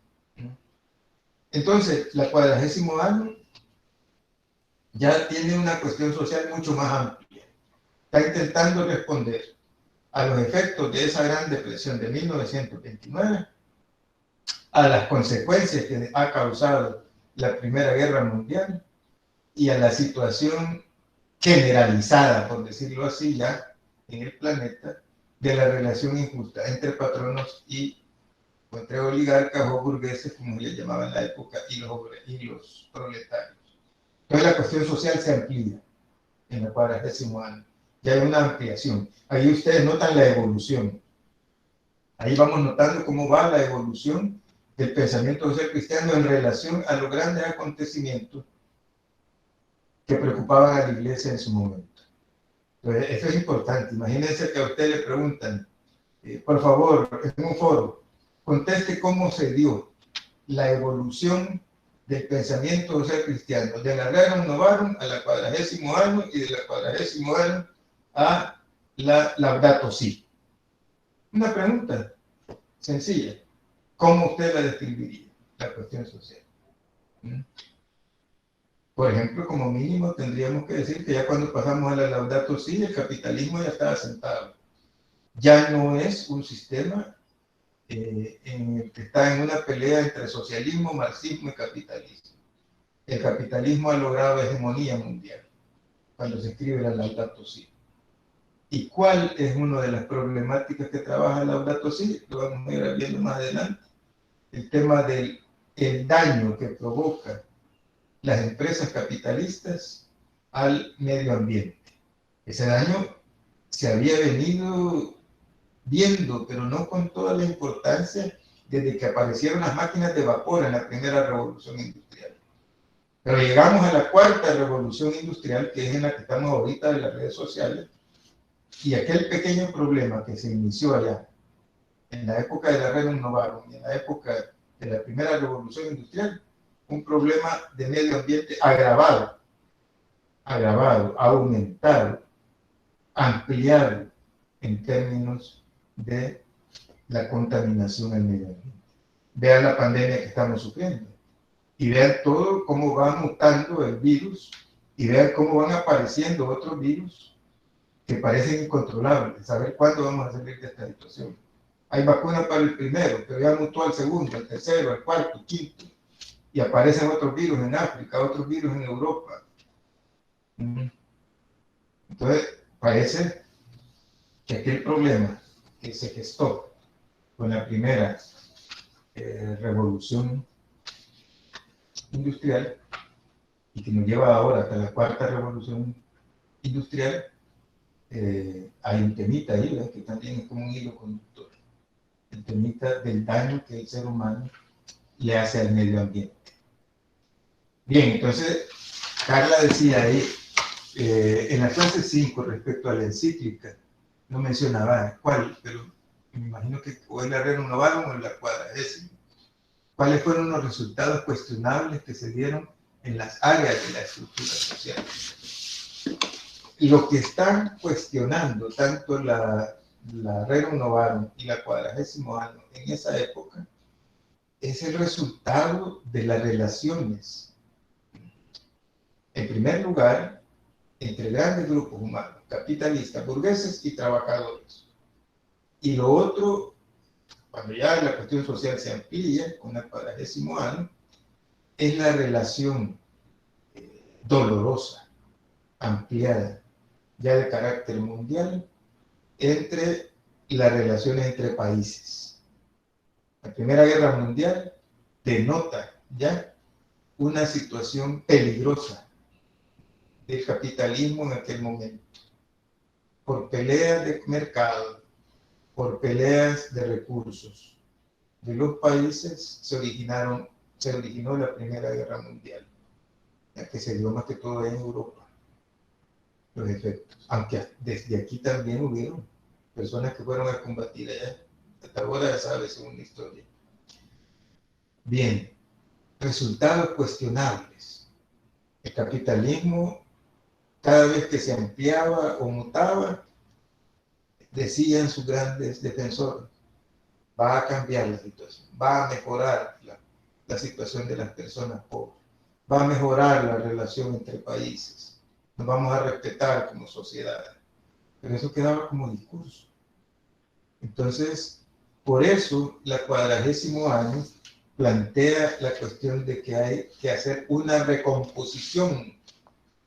Entonces, la 40º año ya tiene una cuestión social mucho más amplia. Está intentando responder a los efectos de esa gran depresión de 1929, a las consecuencias que ha causado la Primera Guerra Mundial y a la situación generalizada, por decirlo así, ya en el planeta, de la relación injusta entre patronos y entre oligarcas o burgueses, como le llamaban en la época, y los proletarios. Entonces la cuestión social se amplía en el 40º año. Ya hay una ampliación. Ahí ustedes notan la evolución. Ahí vamos notando cómo va la evolución del pensamiento social cristiano en relación a los grandes acontecimientos que preocupaban a la iglesia en su momento. Entonces, eso es importante. Imagínense que a usted le preguntan, por favor, en un foro, conteste cómo se dio la evolución del pensamiento social cristiano, de la Rerum Novarum a la 40º año y de la 40º año a la Laudato Si. Una pregunta sencilla. ¿Cómo usted la describiría, la cuestión social? Por ejemplo, como mínimo tendríamos que decir que ya cuando pasamos a la Laudato Si, el capitalismo ya estaba sentado. Ya no es un sistema en el que está en una pelea entre socialismo, marxismo y capitalismo. El capitalismo ha logrado hegemonía mundial cuando se escribe la Laudato Si. ¿Y cuál es una de las problemáticas que trabaja Laudato Si? Lo vamos a ir viendo más adelante. El tema del daño que provoca las empresas capitalistas al medio ambiente. Ese daño se había venido viendo, pero no con toda la importancia desde que aparecieron las máquinas de vapor en la primera revolución industrial. Pero llegamos a la cuarta revolución industrial, que es en la que estamos ahorita de las redes sociales, y aquel pequeño problema que se inició allá en la época de la Rerum Novarum y en la época de la primera revolución industrial, un problema de medio ambiente agravado, aumentado, ampliado en términos de la contaminación al medio ambiente. Vean la pandemia que estamos sufriendo y vean todo cómo va mutando el virus y vean cómo van apareciendo otros virus que parecen incontrolables. Saber cuándo vamos a salir de esta situación. Hay vacuna para el primero, pero ya mutó al segundo, al tercero, al cuarto, al quinto. Y aparecen otros virus en África, otros virus en Europa. Entonces, parece que aquel problema que se gestó con la primera revolución industrial, y que nos lleva ahora hasta la cuarta revolución industrial, hay un temita ahí, ¿verdad? Que también es como un hilo conductor, el temita del daño que el ser humano le hace al medio ambiente. Bien, entonces Carla decía ahí, en la clase 5 respecto a la encíclica, no mencionaba cuál, pero me imagino que o es la Rerum Novarum o la 40ª. ¿Cuáles fueron los resultados cuestionables que se dieron en las áreas de la estructura social? Lo que están cuestionando tanto la Rerum Novarum y la 40º año en esa época es el resultado de las relaciones, en primer lugar, entre grandes grupos humanos, capitalistas, burgueses y trabajadores. Y lo otro, cuando ya la cuestión social se amplía con el 40º año, es la relación dolorosa, ampliada, ya de carácter mundial, entre las relaciones entre países. La Primera Guerra Mundial denota ya una situación peligrosa del capitalismo en aquel momento, por peleas de mercado, por peleas de recursos de los países, se originó la Primera Guerra Mundial, la que se dio más que todo en Europa, los efectos, aunque desde aquí también hubieron personas que fueron a combatir allá, hasta ahora ya sabes, según la historia. Bien, resultados cuestionables. El capitalismo, cada vez que se ampliaba o mutaba, decían sus grandes defensores, va a cambiar la situación, va a mejorar la situación de las personas pobres, va a mejorar la relación entre países, nos vamos a respetar como sociedad. Pero eso quedaba como discurso. Entonces, por eso la 40º año plantea la cuestión de que hay que hacer una recomposición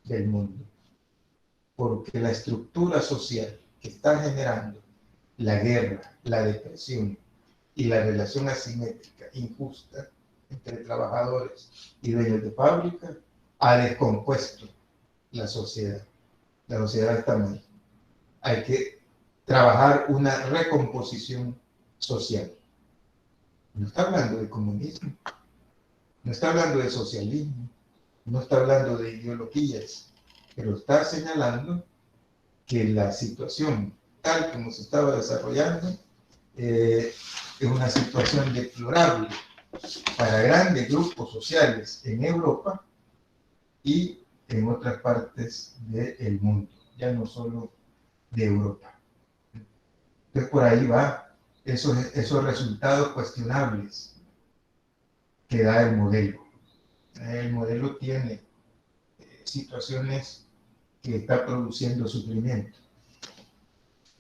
del mundo, porque la estructura social que está generando la guerra, la depresión y la relación asimétrica, injusta, entre trabajadores y dueños de fábrica, ha descompuesto la sociedad. La sociedad está mal. Hay que trabajar una recomposición social. No está hablando de comunismo, no está hablando de socialismo, no está hablando de ideologías, pero está señalando que la situación tal como se estaba desarrollando es una situación deplorable para grandes grupos sociales en Europa y en otras partes del mundo, ya no solo de Europa. Entonces por ahí va esos resultados cuestionables que da el modelo. El modelo tiene situaciones que están produciendo sufrimiento,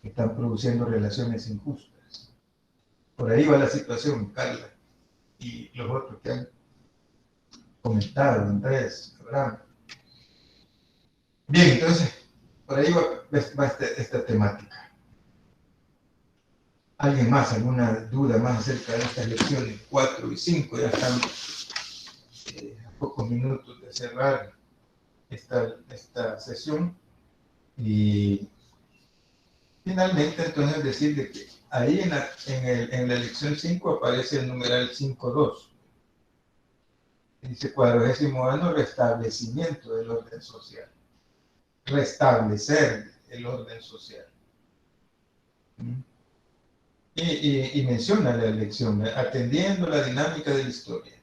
que están produciendo relaciones injustas. Por ahí va la situación, Carla, y los otros que han comentado, Andrés, Abraham. Bien, entonces, por ahí va esta temática. ¿Alguien más? ¿Alguna duda más acerca de estas lecciones 4 y 5? Ya están a pocos minutos de cerrar esta sesión. Y finalmente, entonces, decirle que ahí en la lección 5 aparece el numeral 5.2. Dice 40º año, restablecimiento del orden social. Restablecer el orden social. Y menciona la lección, atendiendo la dinámica de la historia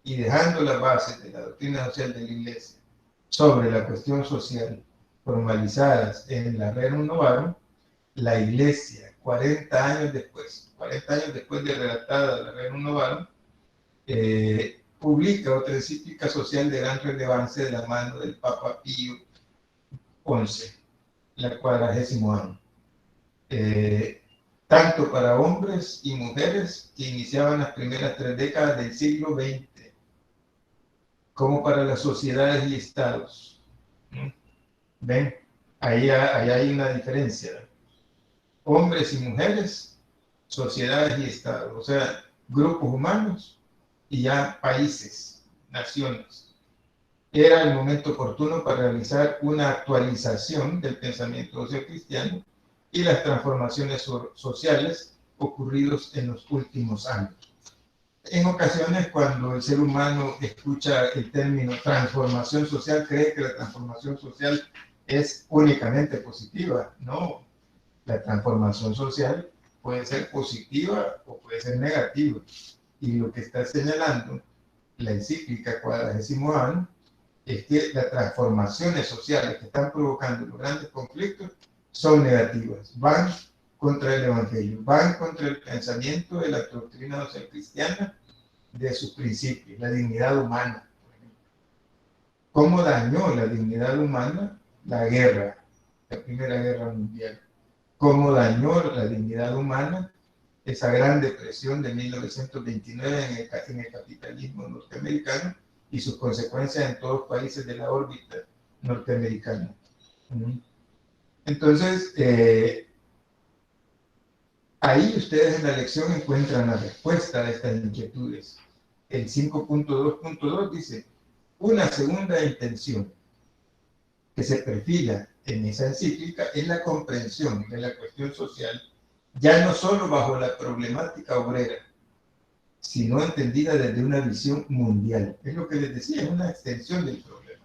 y dejando las bases de la doctrina social de la Iglesia sobre la cuestión social formalizadas en la Rerum Novarum, la Iglesia, 40 años después de redactada la Rerum Novarum, publica otra encíclica social de gran relevancia de la mano del Papa Pío XI, la 40º año. Tanto para hombres y mujeres que iniciaban las primeras 3 décadas del siglo XX, como para las sociedades y estados. ¿Ven? Ahí hay una diferencia. Hombres y mujeres sociedades y estados, o sea, grupos humanos y ya países, naciones. Era el momento oportuno para realizar una actualización del pensamiento sociocristiano y las transformaciones sociales ocurridos en los últimos años. En ocasiones, cuando el ser humano escucha el término transformación social, cree que la transformación social es únicamente positiva. No, la transformación social puede ser positiva o puede ser negativa. Y lo que está señalando la encíclica Quadragésimo es que las transformaciones sociales que están provocando los grandes conflictos son negativas, van contra el Evangelio, van contra el pensamiento de la doctrina social cristiana, de sus principios, la dignidad humana. ¿Cómo dañó la dignidad humana la guerra, la Primera Guerra Mundial? ¿Cómo dañó la dignidad humana esa gran depresión de 1929 en el capitalismo norteamericano y sus consecuencias en todos los países de la órbita norteamericana? Entonces, ahí ustedes en la lección encuentran la respuesta a estas inquietudes. El 5.2.2 dice, una segunda intención que se perfila en esa encíclica es la comprensión de la cuestión social, ya no solo bajo la problemática obrera, sino entendida desde una visión mundial. Es lo que les decía, es una extensión del problema.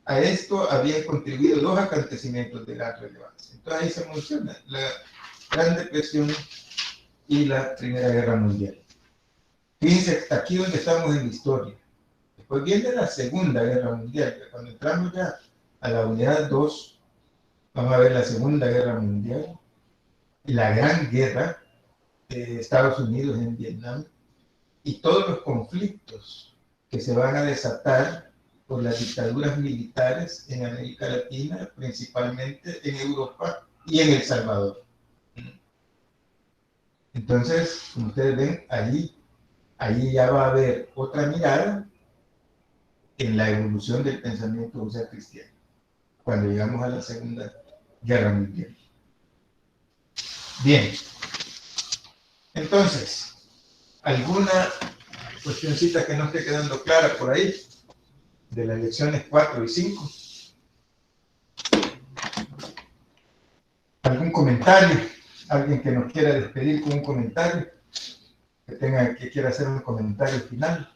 A esto habían contribuido dos acontecimientos de gran relevancia. Entonces ahí se menciona la Gran Depresión y la Primera Guerra Mundial. Fíjense, aquí donde estamos en la historia. Después viene la Segunda Guerra Mundial, que cuando entramos ya a la unidad 2, vamos a ver la Segunda Guerra Mundial, la Gran Guerra de Estados Unidos en Vietnam, y todos los conflictos que se van a desatar por las dictaduras militares en América Latina, principalmente en Europa y en El Salvador. Entonces, como ustedes ven, allí ya va a haber otra mirada en la evolución del pensamiento social cristiano, cuando llegamos a la Segunda Guerra Mundial. Bien, entonces, ¿alguna cuestioncita que no esté quedando clara por ahí de las lecciones 4 y 5? ¿Algún comentario? ¿Alguien que nos quiera despedir con un comentario? Que quiera hacer un comentario final.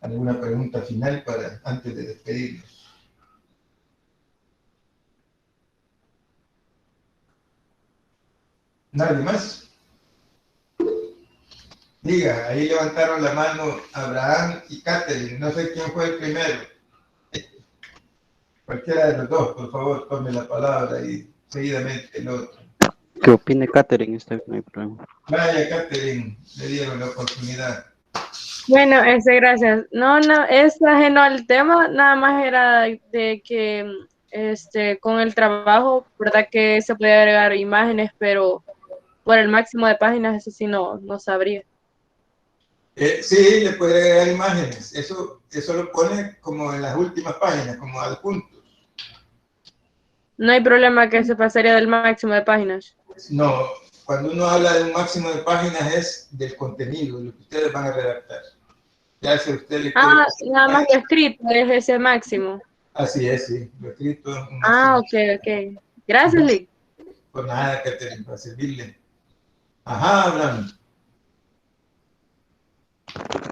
¿Alguna pregunta final antes de despedirnos? ¿Nadie más? Diga, ahí levantaron la mano Abraham y Catherine. No sé quién fue el primero. Cualquiera de los dos, por favor, tome la palabra y seguidamente el otro. ¿Qué opina Catherine? Está bien, no hay problema. Vaya, Catherine, le dieron la oportunidad. Bueno, gracias. No, es ajeno al tema, nada más era de que con el trabajo, verdad que se puede agregar imágenes, pero por el máximo de páginas, eso sí no sabría. Sí, le puede agregar imágenes. Eso lo pone como en las últimas páginas, como adjuntos. No hay problema que se pasaría del máximo de páginas. No, cuando uno habla de un máximo de páginas es del contenido, de lo que ustedes van a redactar. Ya si usted le nada más lo escrito es ese máximo. Así es, sí, lo escrito. Ok. Gracias, Lick. Por nada, Catherine, para servirle. Ajá, hablando.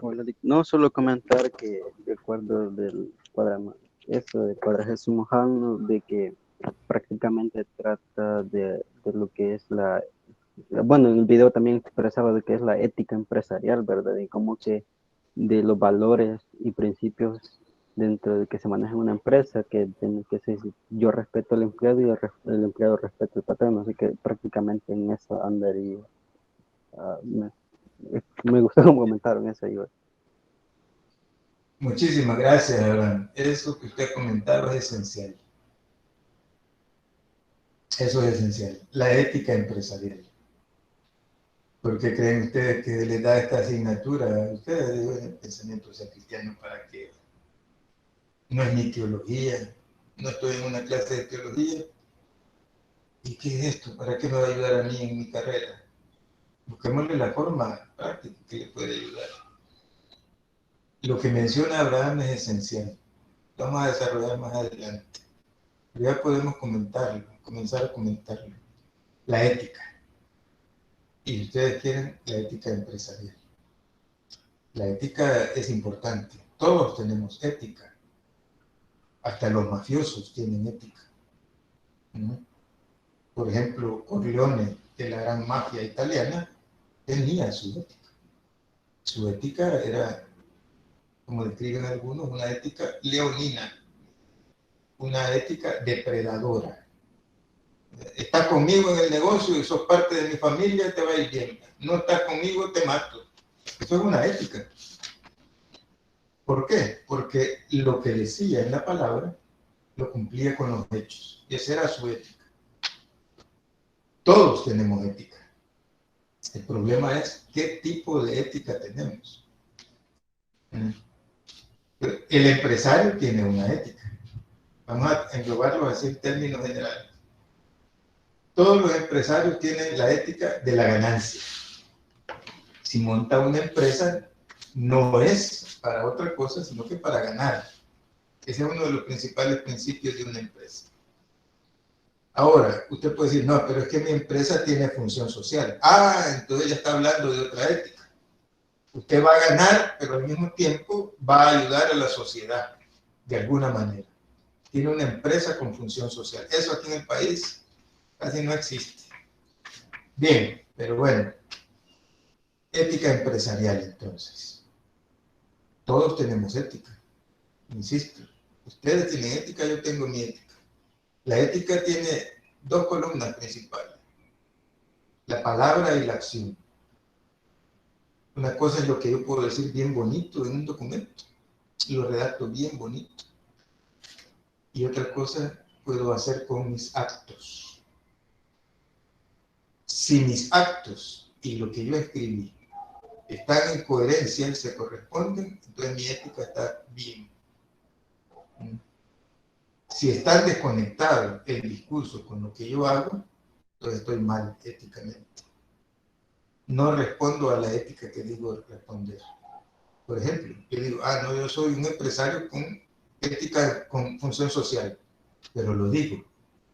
Hola, no, solo comentar que de acuerdo del Quadragésimo Año, de que prácticamente trata de lo que es bueno, en el video también expresaba de qué es la ética empresarial, ¿verdad? Y cómo que de los valores y principios dentro de que se maneja una empresa, que yo respeto al empleado y el empleado respeta al patrón, así que prácticamente en eso andaría. Me gustó como comentaron eso, Iván. Muchísimas gracias, Abraham. Eso que usted comentaba es esencial. Eso es esencial, la ética empresarial. ¿Por qué creen ustedes que les da esta asignatura a ustedes de pensamiento social cristiano? ¿Para qué? No es ni teología, no estoy en una clase de teología. ¿Y qué es esto? ¿Para qué me va a ayudar a mí en mi carrera? Busquémosle la forma práctica que le puede ayudar. Lo que menciona Abraham es esencial. Vamos a desarrollar más adelante. Ya podemos comentarlo, comenzar a comentarlo. La ética. Y ustedes quieren la ética empresarial. La ética es importante. Todos tenemos ética. Hasta los mafiosos tienen ética. ¿No? Por ejemplo, Corleone, de la gran mafia italiana, tenía su ética. Su ética era, como describen algunos, una ética leonina, una ética depredadora. Estás conmigo en el negocio y sos parte de mi familia, te va a ir bien. No estás conmigo, te mato. Eso es una ética. ¿Por qué? Porque lo que decía en la palabra lo cumplía con los hechos. Y esa era su ética. Todos tenemos ética. El problema es qué tipo de ética tenemos. El empresario tiene una ética. Vamos a englobarlo así en términos generales. Todos los empresarios tienen la ética de la ganancia. Si monta una empresa, no es para otra cosa, sino que para ganar. Ese es uno de los principales principios de una empresa. Ahora, usted puede decir, no, pero es que mi empresa tiene función social. Ah, entonces ya está hablando de otra ética. Usted va a ganar, pero al mismo tiempo va a ayudar a la sociedad, de alguna manera. Tiene una empresa con función social. Eso aquí en el país casi no existe. Bien, pero bueno. Ética empresarial, entonces. Todos tenemos ética. Insisto, ustedes tienen ética, yo tengo mi ética. La ética tiene dos columnas principales. La palabra y la acción. Una cosa es lo que yo puedo decir bien bonito en un documento. Lo redacto bien bonito. Y otra cosa puedo hacer con mis actos. Si mis actos y lo que yo escribí están en coherencia y se corresponden, entonces mi ética está bien. Si están desconectados el discurso con lo que yo hago, entonces estoy mal éticamente. No respondo a la ética que digo responder. Por ejemplo, yo digo, no, yo soy un empresario con ética, con función social, pero lo digo.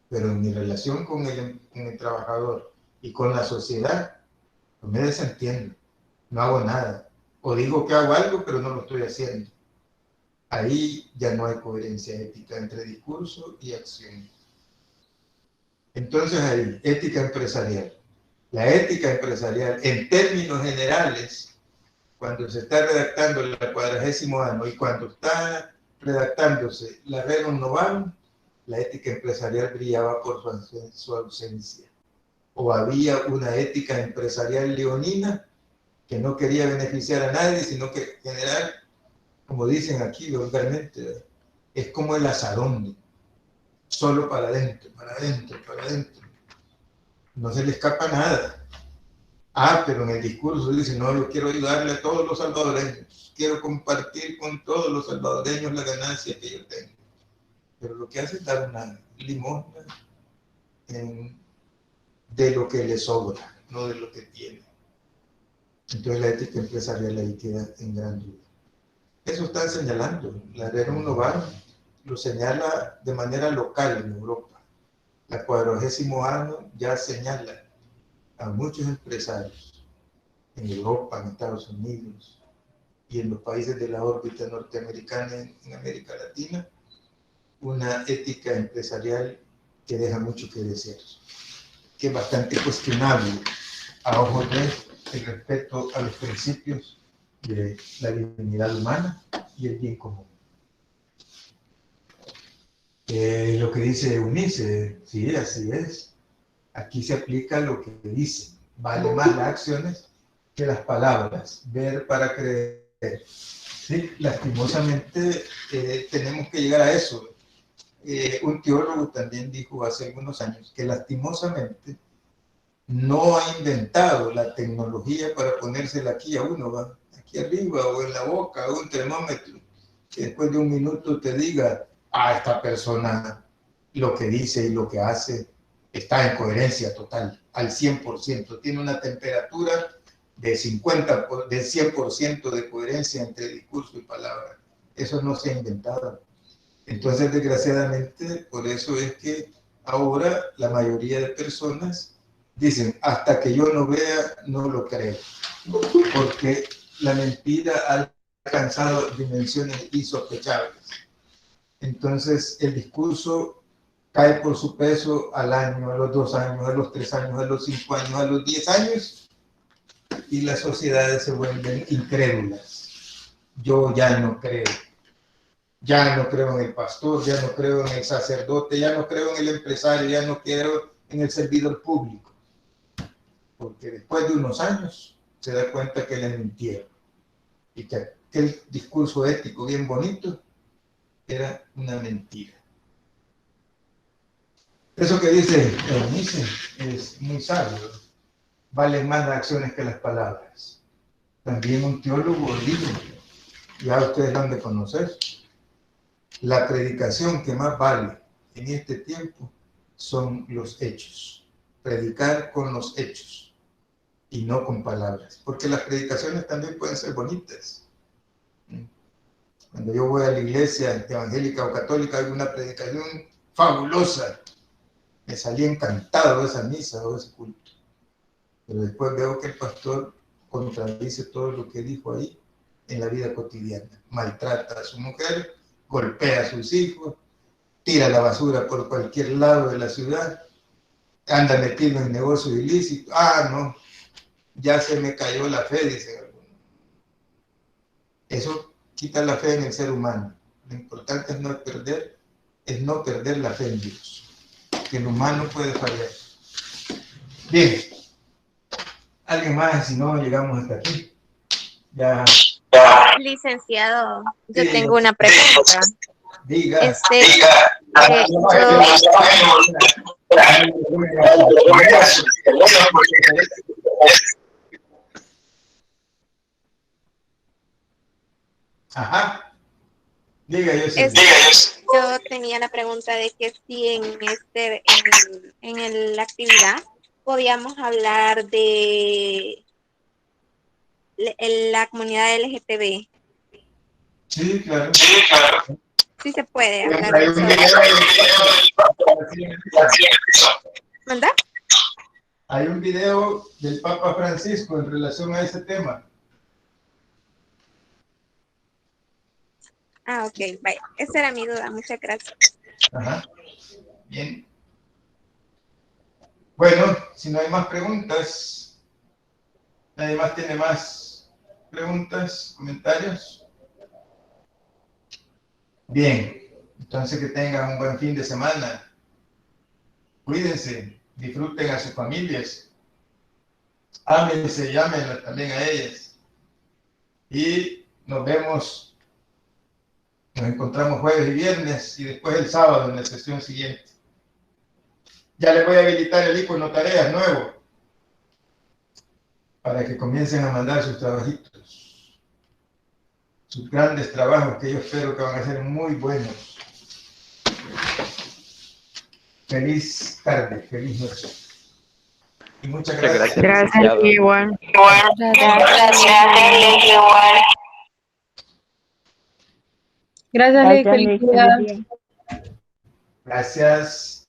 Pero en mi relación con el trabajador y con la sociedad, pues me desentiendo. No hago nada. O digo que hago algo, pero no lo estoy haciendo. Ahí ya no hay coherencia ética entre discurso y acción. Entonces ahí, ética empresarial. La ética empresarial, en términos generales, cuando se está redactando el 40º año y cuando está redactándose la Rerum Novarum, la ética empresarial brillaba por su ausencia. O había una ética empresarial leonina que no quería beneficiar a nadie, sino que generar, como dicen aquí vulgarmente, es como el asadón, solo para adentro, para adentro, para adentro. No se le escapa nada. Pero en el discurso dice, no, yo quiero ayudarle a todos los salvadoreños, quiero compartir con todos los salvadoreños la ganancia que yo tengo. Pero lo que hace es dar una limosna de lo que le sobra, no de lo que tiene. Entonces la ética empresarial ahí queda en gran duda. Eso están señalando. La Rerum Novarum lo señala de manera local en Europa. La 40º año ya señala a muchos empresarios en Europa, en Estados Unidos y en los países de la órbita norteamericana en América Latina, una ética empresarial que deja mucho que desear, que es bastante cuestionable a ojos de el respeto a los principios de la dignidad humana y el bien común. Lo que dice Eunice, sí, así es. Aquí se aplica lo que dice. Vale más las acciones que las palabras. Ver para creer. Sí, lastimosamente tenemos que llegar a eso. Un teólogo también dijo hace algunos años que lastimosamente no ha inventado la tecnología para ponérsela aquí a uno, ¿va? Aquí arriba o en la boca, o un termómetro, que después de un minuto te diga, esta persona lo que dice y lo que hace está en coherencia total, al 100%. Tiene una temperatura de 100% de coherencia entre discurso y palabra. Eso no se ha inventado. Entonces, desgraciadamente, por eso es que ahora la mayoría de personas dicen, hasta que yo no vea, no lo creo. Porque la mentira ha alcanzado dimensiones insospechables. Entonces, el discurso cae por su peso al año, a los 2 años, a los 3 años, a los 5 años, a los 10 años, y las sociedades se vuelven incrédulas. Yo ya no creo. Ya no creo en el pastor, ya no creo en el sacerdote, ya no creo en el empresario, ya no creo en el servidor público. Porque después de unos años se da cuenta que le mintieron. Y que aquel discurso ético bien bonito era una mentira. Eso que dice Eunice es muy sabio. Valen más las acciones que las palabras. También un teólogo dijo, ya ustedes lo han de conocer, la predicación que más vale en este tiempo son los hechos. Predicar con los hechos y no con palabras. Porque las predicaciones también pueden ser bonitas. Cuando yo voy a la iglesia evangélica o católica, hay una predicación fabulosa. Me salí encantado de esa misa o de ese culto. Pero después veo que el pastor contradice todo lo que dijo ahí en la vida cotidiana. Maltrata a su mujer, golpea a sus hijos, tira la basura por cualquier lado de la ciudad, anda metido en negocios ilícitos. Ah, no, ya se me cayó la fe, dicen algunos. Eso quita la fe en el ser humano. Lo importante es no perder la fe en Dios, que el humano puede fallar. Bien, alguien más, si no llegamos hasta aquí. Ya. Licenciado, yo tengo una pregunta. Diga. Ajá. Diga, yo tenía la pregunta de que si en la actividad podíamos hablar de la comunidad LGTB. Sí, claro. Sí se puede hablar de eso. ¿Verdad? Hay un video del Papa Francisco en relación a ese tema. Ah, ok, vaya. Esa era mi duda. Muchas gracias. Ajá. Bien. Bueno, si no hay más preguntas, nadie más tiene más preguntas, comentarios. Bien, entonces que tengan un buen fin de semana. Cuídense, disfruten a sus familias. Ámense y ámenlas también a ellas. Y nos encontramos jueves y viernes y después el sábado en la sesión siguiente. Ya les voy a habilitar el icono tareas nuevo para que comiencen a mandar sus trabajitos, sus grandes trabajos que yo espero que van a ser muy buenos. Feliz tarde, feliz noche. Y muchas gracias. Gracias, igual. Gracias, Ley. Felicidades. Gracias.